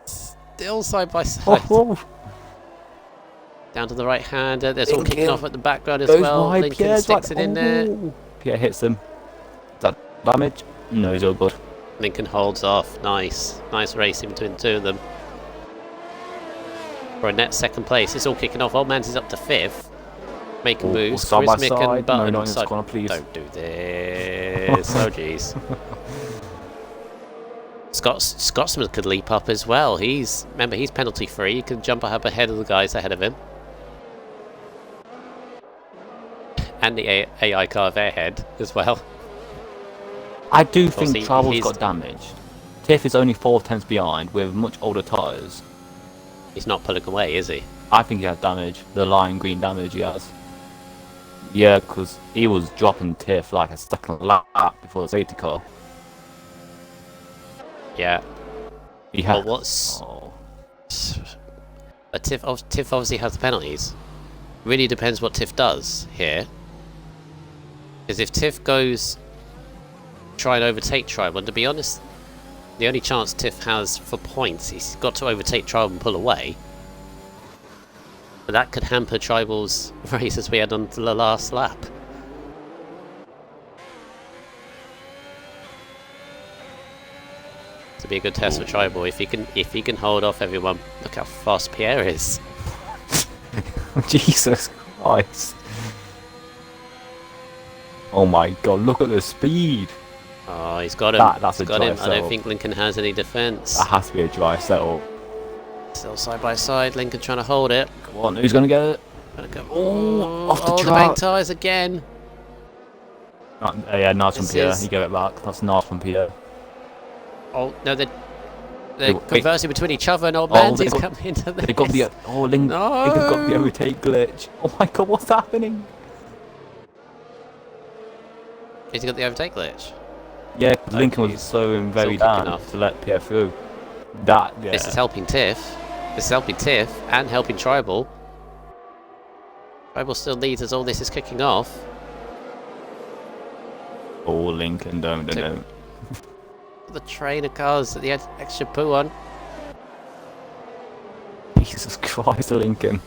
Still side by side. Oh. Down to the right hand. There's all kicking off at the background as Goes well. wide, Lincoln Pierre's sticks right. it in there. Pierre hits him. Is that damage? No, he's all good. Lincoln holds off. Nice. Nice racing between the two of them. For a net second place. It's all kicking off. Old Man's is up to 5th. Making moves. Side by Charismic side. and Button. No, not in this corner, please. Don't do this. Oh, jeez. Scotsman could leap up as well. Remember, he's penalty free. He can jump up ahead of the guys ahead of him. And the AI car of Airhead as well. I do think Tribal's got damage. Tiff is only 4/10 behind with much older tyres. He's not pulling away, is he? I think he has damage. The lime green damage he has. Yeah, because he was dropping Tiff like a second lap before the safety car. Yeah. Yeah. Well, Tiff obviously has the penalties. Really depends what Tiff does here. Because if Tiff goes try and overtake Tribal, and to be honest, the only chance Tiff has for points, he's got to overtake Tribal and pull away. But that could hamper Tribal's race as we head on to the last lap. To be a good test for Tribal if he can hold off everyone. Look how fast Pierre is. Jesus Christ. Oh my god, look at the speed. Oh, he's got him. That's a got dry him. setup. I don't think Lincoln has any defense. That has to be a dry setup. Still side by side, Lincoln trying to hold it. Come on, who's going to get it? Oh, off the the track. bank tyres again. Yeah, nice from This Pierre. is- He gave it back. That's nice from Pierre. Oh, no, they're Wait. conversing between each other and Old Oh, Mandy's they got- coming into this. They got the Lincoln got the No. overtake glitch. Oh my god, what's happening? He's got the overtake glitch. Yeah, 'cause Lincoln was he's slowing very still quick down enough. to let Pierre through. Yeah. This is helping Tiff. This is helping Tiff and helping Tribal. Tribal still leads as all this is kicking off. Oh, Lincoln, don't. The train of cars that the extra poo on. Jesus Christ, Lincoln.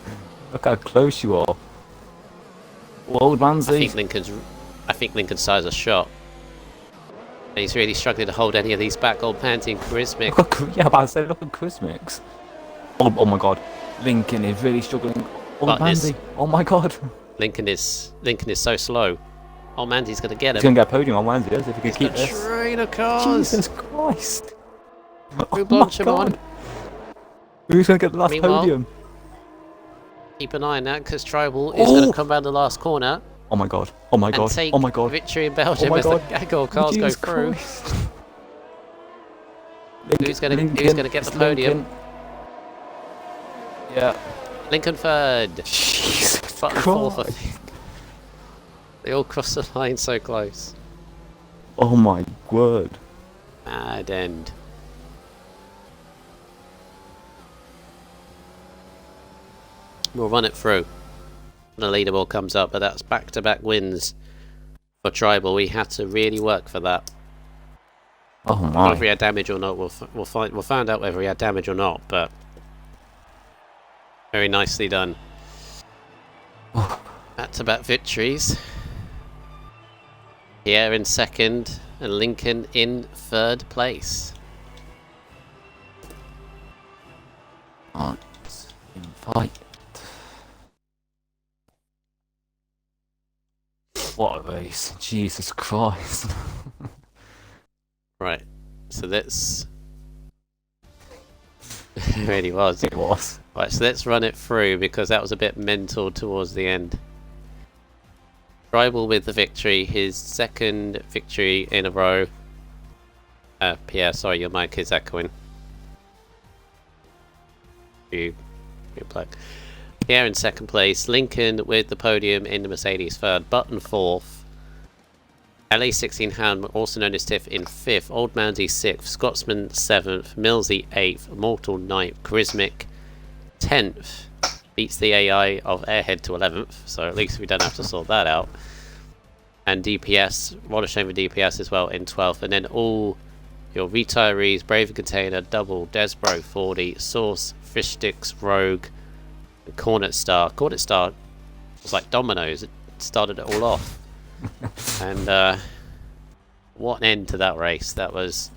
Look how close you are. Old Manzi. I think Lincoln's size a shot. And he's really struggling to hold any of these back. Old Panty and Charismic. Yeah, but I said look at Chrismix. Oh my god. Lincoln is really struggling. Old Manzi. Oh my god. Lincoln is so slow. Old Mandy's gonna get He's him. going to get a podium on Manzi if he can keep The this. train of cars. Jesus Christ. Who Oh launched my him on? god. Who's going to get the last Meanwhile, podium? Keep an eye on that because Tribal is going to come round the last corner Oh my god. Oh my and god. take Oh my god. victory in Belgium my as the god. Gaggle cars Jesus go through. Christ. Who's going to get the podium? Lincoln. Yeah. Lincoln third. Jesus Button fourth, I Christ. think. They all cross the line so close. Oh my word. Mad end. We'll run it through. The leaderboard comes up, but that's back-to-back wins for Tribal. We had to really work for that. Oh my. Whether he had damage or not, we'll find out whether he had damage or not. But very nicely done. Back-to-back victories. Pierre in second and Lincoln in third place. Fight. What a race. Jesus Christ. Right, so let's... It really was. It was. Right, so let's run it through because that was a bit mental towards the end. Tribal with the victory, his second victory in a row. Pierre, sorry, your mic is echoing. You plug. Pierre in second place, Lincoln with the podium in the Mercedes third, Button fourth, LA16 Hound, also known as Tiff, in fifth, Old Mandy sixth, Scotsman seventh, Millsy eighth, Mortal ninth, Charismic 10th, beats the AI of Airhead to 11th, so at least we don't have to sort that out. And DPS, what a shame for DPS as well, in 12th, and then all your retirees, Brave and Container, Double, Desbro 40, Source, Fish Sticks, Rogue, and Cornet Star. Cornet Star was like dominoes, it started it all off. And what an end to that race. That was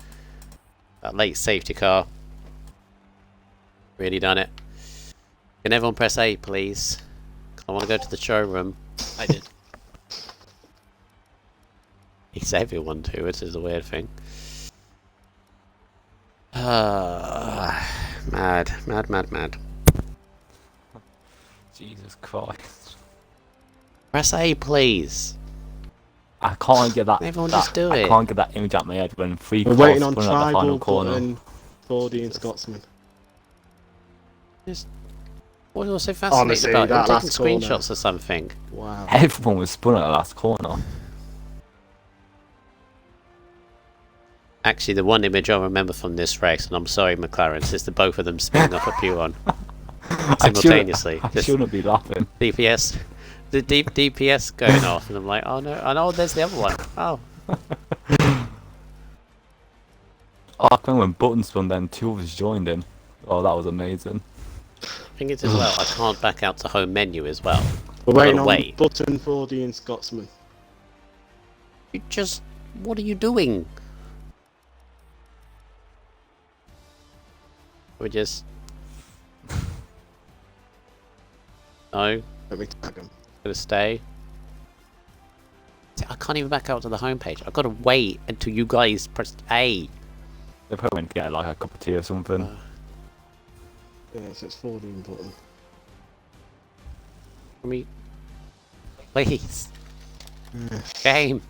that late safety car. Really done it. Can everyone press A, please? I want to go to the showroom. I did. He's everyone too, which is a weird thing. Mad. Jesus Christ. Press A, please. I can't get that. Everyone just do I it. can't get that image out my head when 3 We're cars waiting on spun at the final tribal corner. button for the Scotsman. What was so fascinating Honestly, about it? that Taking last corner. screenshots or something. Wow. Everyone was spun at the last corner. Actually, the one image I remember from this race, and I'm sorry, McLaren, is the both of them spinning off a P1 simultaneously. I shouldn't be laughing. DPS, the DPS going off, and I'm like, oh no, I know there's the other one. Oh, Oh, I remember when Button spun, then 2 of us joined in. Oh, that was amazing. I think it's as well. I can't back out to home menu as well. We're I've waiting gotta on wait. button for the Scotsman. You just, what are you doing? We just. No, Let me tag him. gonna stay. See, I can't even back out to the homepage. I've got to wait until you guys press A. They probably went to get like a cup of tea or something. Yeah, so it's 14 button. Let me. Please. Game.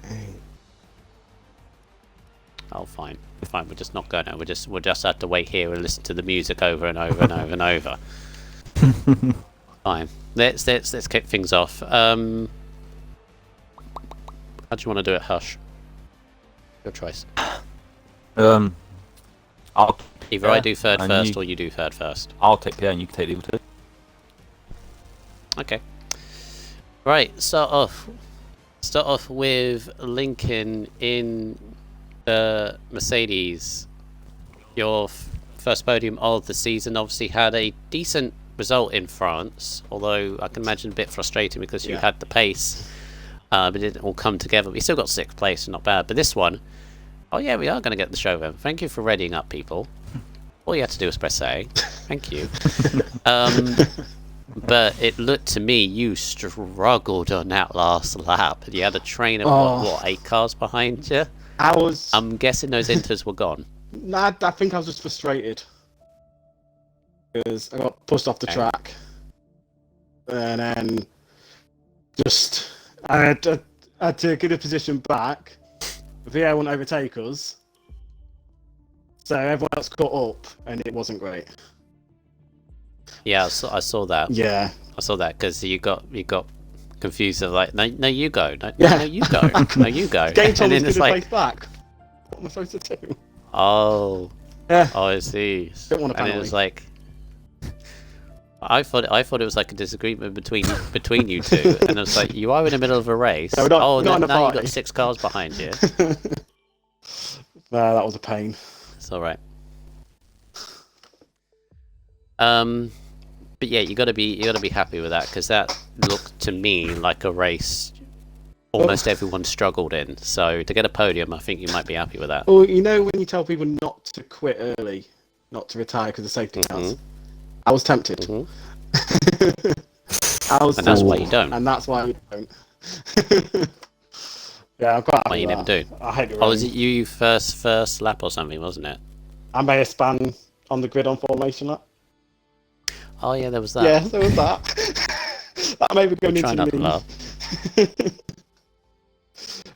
Oh, fine. Fine. We're just not going to. We'll just have to wait here and listen to the music over and over and over and over. Fine. Let's kick things off. How do you want to do it, Hush? Your choice. I'll Either I do third and first or you do third first. I'll take Pierre and you can take the other 2. Okay. Right. Start off with Lincoln in the Mercedes. Your first podium of the season. Obviously had a decent result in France, although I can imagine a bit frustrating because you had the pace, but it didn't all come together. We still got 6th place, not bad. But this one, oh yeah, we are going to get the show then. Thank you for readying up, people. All you had to do was press A. Thank you. But it looked to me you struggled on that last lap. You had a train of what 8 cars behind you? I'm guessing those inters were gone. Nah, I think I was just frustrated. Because I got pushed off the track. And then just I had to get a position back. VA wouldn't overtake us. So everyone else caught up and it wasn't great. Yeah, I saw that. Yeah. I saw that because you got confused of like, no, you go. No, Yeah. no, you go. No, you go. Game told me then to it's give a like, place back. What am I supposed to do? oh, Yeah. oh, I see. Don't want a And it penalty. was like, I thought it was like a disagreement between you two, and I was like, you are in the middle of a race. No, we're not- oh, we're not in a now you got party. 6 cars behind you. Nah, that was a pain. It's all right. But yeah, you gotta be happy with that because that looked to me like a race almost everyone struggled in. So to get a podium, I think you might be happy with that. Well, you know when you tell people not to quit early, not to retire because of safety cars? I was tempted. Mhm. I was And that's why tempted, you don't. And that's why you don't. Yeah, I'm quite happy Why you with never that. do. I hate the Oh, was rain. it you first lap or something, wasn't it? I may have span on the grid on formation lap. Oh yeah, there was that. Yeah, there was that. That may be going Try into not to the laugh.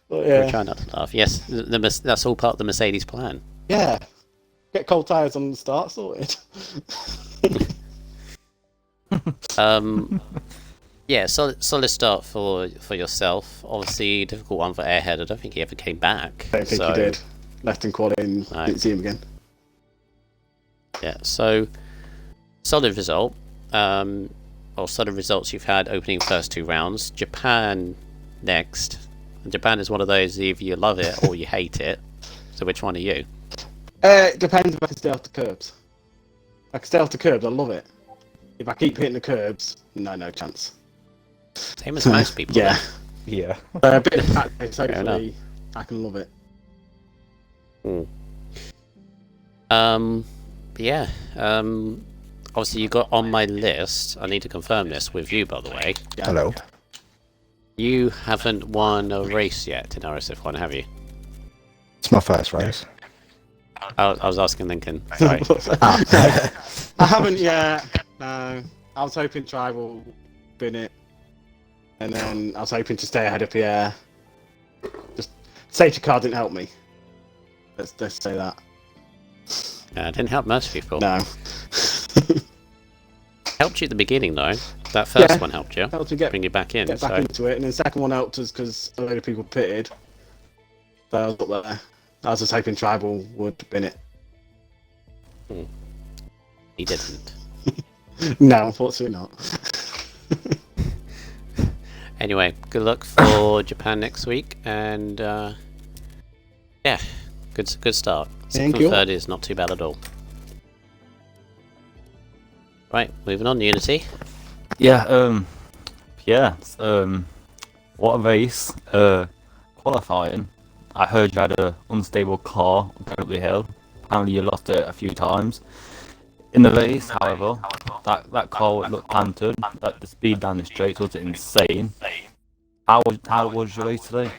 But yeah. Try not to laugh. Yes, that's all part of the Mercedes plan. Yeah. Get cold tyres on the start sorted. Yeah, solid start for yourself. Obviously, difficult one for Airhead. I don't think he ever came back. I don't think he did. Left in quali and No. didn't see him again. Yeah, so solid result. Or solid results you've had opening first 2 rounds. Japan next. And Japan is one of those either you love it or you hate it. So which one are you? It depends if I can stay off the curbs. If I can stay off the curbs, I love it. If I keep hitting the curbs, no chance. Same as most people. Yeah. Yeah. A bit of practice, Fair enough. hopefully I can love it. Yeah. obviously you got on my list. I need to confirm this with you, by the way. Yeah. Hello. You haven't won a race yet in RSF1, have you? It's my first race. I was asking Lincoln. Sorry. I haven't yet. No. I was hoping Tribal win it. And then I was hoping to stay ahead of Pierre. Just safety car didn't help me. Let's say that. It didn't help most people. No. Helped you at the beginning, though. That first Yeah. one helped you. Helped to get Bring you back in. back So into it. And then the second one helped us because a load of people pitted. So I was up there. I was just hoping Tribal would win it. he didn't. No, unfortunately not. Anyway, good luck for Japan next week, and yeah, good start. Thank Second, you. third is not too bad at all. Right, moving on, Unity. Yeah, what a race. Qualifying. I heard you had an unstable car going up the hill. Apparently you lost it a few times. In the race, however, that car looked planted. The speed down the straight was insane. How was your race today?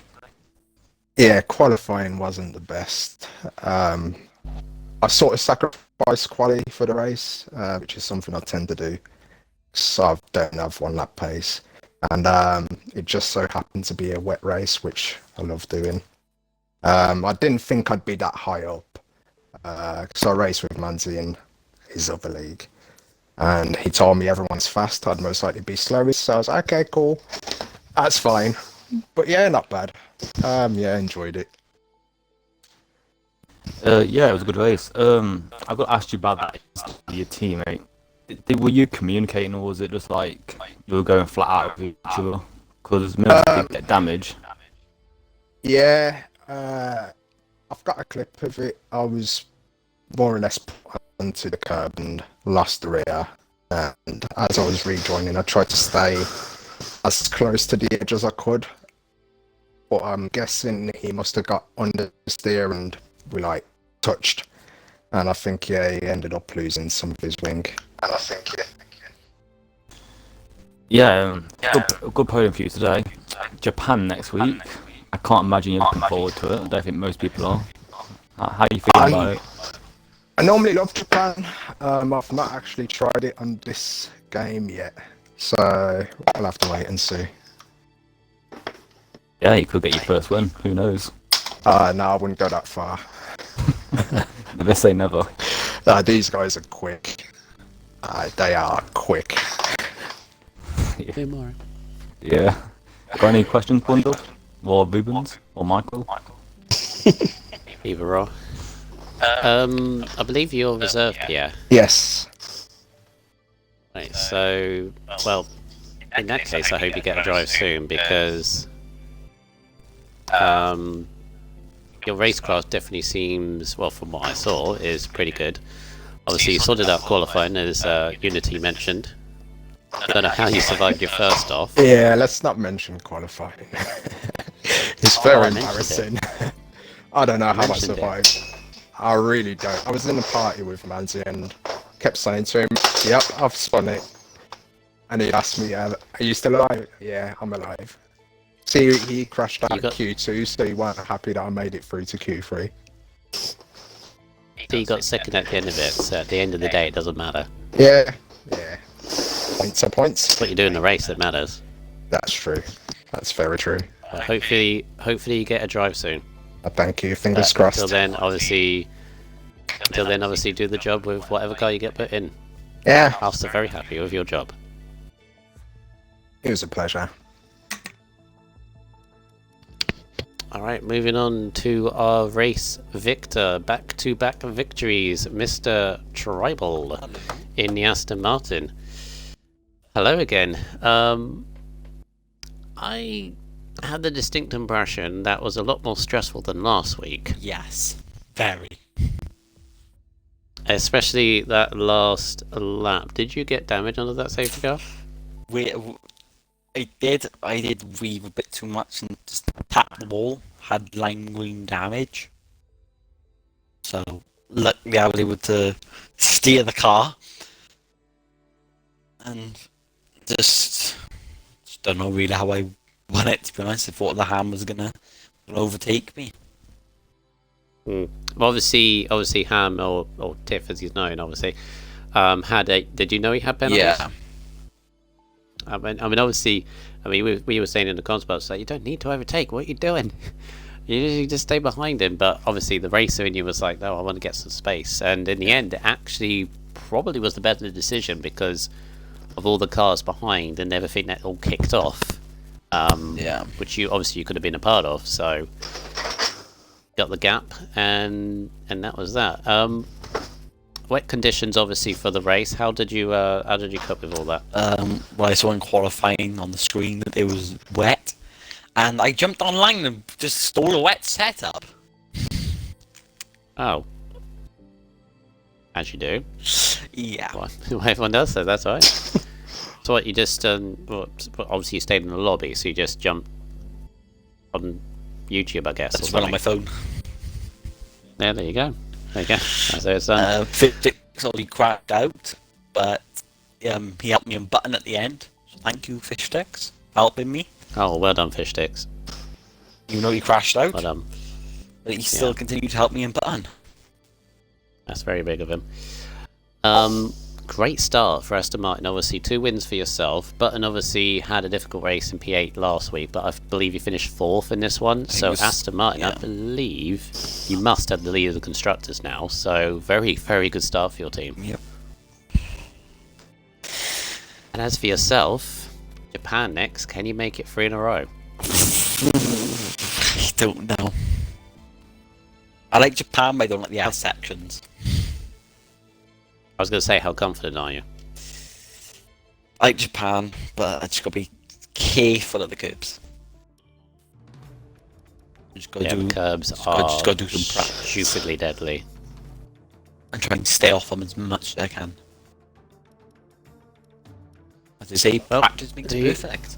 Yeah, qualifying wasn't the best. I sort of sacrificed quality for the race, which is something I tend to do. So I don't have one lap pace. And it just so happened to be a wet race, which I love doing. I didn't think I'd be that high up. Because I raced with Manzi in his other league. And he told me everyone's fast, I'd most likely be slowest. So I was like, okay, cool. That's fine. But yeah, not bad. Yeah, enjoyed it. Yeah, it was a good race. I got asked you about that with your teammate. Were you communicating, or was it just like you were going flat out with each other? Because most people get damage. Yeah, I've got a clip of it. I was more or less put onto the curb and lost the rear. And as I was rejoining, I tried to stay as close to the edge as I could. But I'm guessing he must have got under the steer and we like touched. And I think, yeah, he ended up losing some of his wing. And I think, Yeah, good podium for you today. Japan next week. I can't imagine you're looking forward to it. I don't think most people are. How are you feeling about it? I normally love Japan. I've not actually tried it on this game yet. So I'll have to wait and see. Yeah, you could get your first win. Who knows? No, I wouldn't go that far. Never say never. These guys are quick. They are quick. Yeah. Got any questions, Bundle? Or Rubens? Or Michael? Either or. I believe you're reserved here. Yes. Right, so, well, in that case, I hope you get a drive soon, because your racecraft definitely seems, well, from what I saw, is pretty good. Obviously, you sorted out qualifying, as Unity mentioned. I don't know how you survived your first off. Yeah, let's not mention qualifying. It's very I mentioned embarrassing. I don't know how I mentioned it. survived. I really don't. I was in a party with Manzi and kept saying to him, yep, I've spun it. And he asked me, are you still alive? Yeah, I'm alive. See, he crashed out at Q2, so he weren't happy that I made it through to Q3. So you got second at the end of it, so at the end of the day, it doesn't matter. Yeah. Points are points. What you do in the race that matters. That's true. That's very true. But hopefully you get a drive soon. Thank you. Fingers crossed. Until then, obviously, do the job with whatever car you get put in. Yeah, I'm still very happy with your job. it was a pleasure. Alright, moving on to our race victor. Back-to-back victories, Mr. Tribal in the Aston Martin. Hello again. I had the distinct impression that was a lot more stressful than last week. Yes, very. Especially that last lap. Did you get damage under that safety car? I did weave a bit too much and just tapped the wall. Had lime green damage. So luckily I was able to steer the car. and just don't know really how I won it. To be honest, I thought the ham was gonna overtake me. Well, obviously, Ham or Tiff, as he's known, obviously, had a. Did you know he had penalties? Yeah. I mean, obviously, we were saying in the comms box, like, you don't need to overtake. What are you doing? You just stay behind him. But obviously, the racer in you was like, no, I want to get some space. And in the end, it actually probably was the better decision because of all the cars behind and everything that all kicked off. Yeah. Which you could have been a part of. So got the gap, and that was that. Wet conditions, obviously, for the race. How did you cope with all that? Well, I saw in qualifying on the screen that it was wet, and I jumped online and just stole a wet setup. Oh, as you do. Yeah. Well, everyone does, so that's all right. So what, you just well, obviously you stayed in the lobby, so you just jumped on YouTube, I guess. That's or one on my phone. Yeah, there you go. There you go. That's how it's done. Fishsticks already cracked out, but he helped me unbutton at the end. So thank you, Fishsticks, for helping me. Oh, well done, Fishsticks. Even though he crashed out, Well done. but he still continued to help me unbutton. That's very big of him. Great start for Aston Martin. Obviously, 2 wins for yourself. Button obviously had a difficult race in P8 last week, but I believe you finished 4th in this one. So Aston Martin, I believe you must have the lead of the constructors now. So very, very good start for your team. Yep. And as for yourself, Japan next. Can you make it 3 in a row? I don't know. I like Japan, but I don't like the other sections. I was going to say, how confident are you? I like Japan, but I just gotta be careful of the curbs. Just gotta do The curbs just are gotta do some practice stupidly deadly. and try and stay off them as much as I can. As they say, Well, practice makes do you- perfect.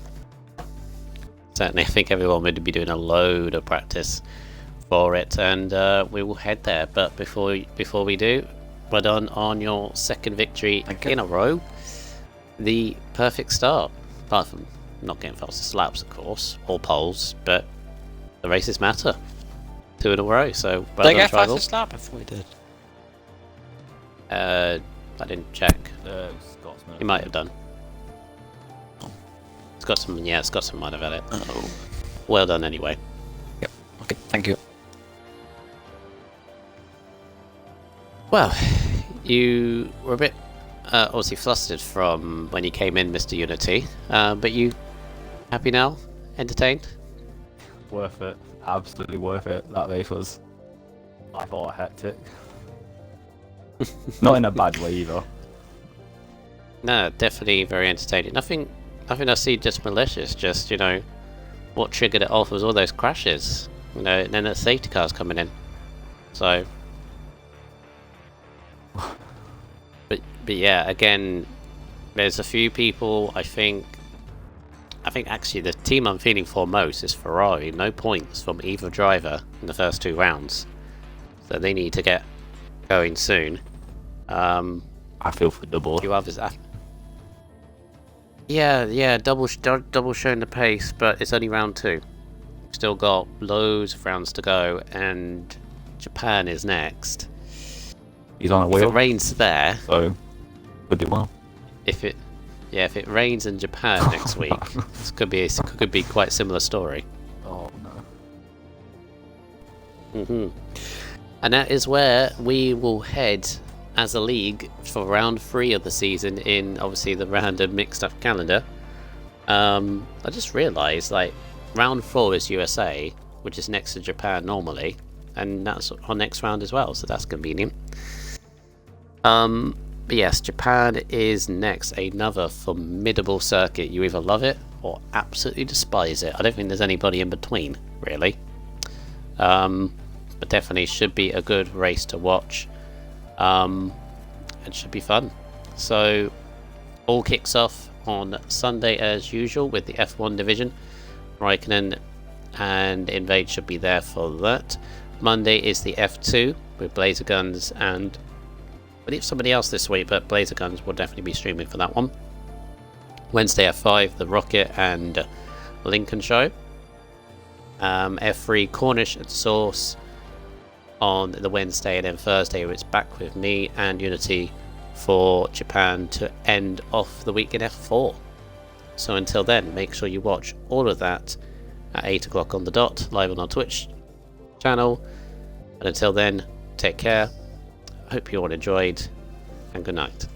Certainly, I think everyone would be doing a load of practice for it, and we will head there. But before we do, well done on your 2nd victory Thank you. in a row. The perfect start, apart from not getting fastest laps, of course, or poles, but the races matter. 2 in a row, so Did well I done, get Tribal. fastest lap? I thought I did. I didn't check. Scotsman. You might have done. It's got some might have had it. Oh. Well done anyway. Okay, thank you. Well, you were a bit obviously flustered from when you came in, Mr. Unity, but you happy now? Entertained? Worth it. Absolutely worth it. That race was, I thought, hectic. Not in a bad way either. No, definitely very entertaining. Nothing I see just malicious. Just, you know, what triggered it off was all those crashes. You know, and then the safety cars coming in. So, but yeah, again, there's a few people. I think actually the team I'm feeling for most is Ferrari. No points from either driver in the first 2 rounds, so they need to get going soon. I feel for double. few others. Yeah, double showing the pace, but it's only round 2. Still got loads of rounds to go, and Japan is next. He's on a If wheel, it rains there, so could do well. if it rains in Japan next week, this could be quite a similar story. Oh no. And that is where we will head as a league for round 3 of the season in obviously the random mixed up calendar. I just realised, like, round 4 is USA, which is next to Japan normally, and that's our next round as well, so that's convenient. But yes, Japan is next, another formidable circuit. You either love it or absolutely despise it. I don't think there's anybody in between, really. But definitely should be a good race to watch. It should be fun. So, all kicks off on Sunday as usual with the F1 division. Raikkonen and Invade should be there for that. Monday is the F2 with Blazer Guns and I believe somebody else this week, but Blazer Guns will definitely be streaming for that one. Wednesday F5, the Rocket and Lincoln show. F3 Cornish at Source on the Wednesday, and then Thursday it's back with me and Unity for Japan to end off the week in F4. So until then, make sure you watch all of that at 8 o'clock on the dot, live on our Twitch channel. And until then, take care. Hope you all enjoyed, and good night.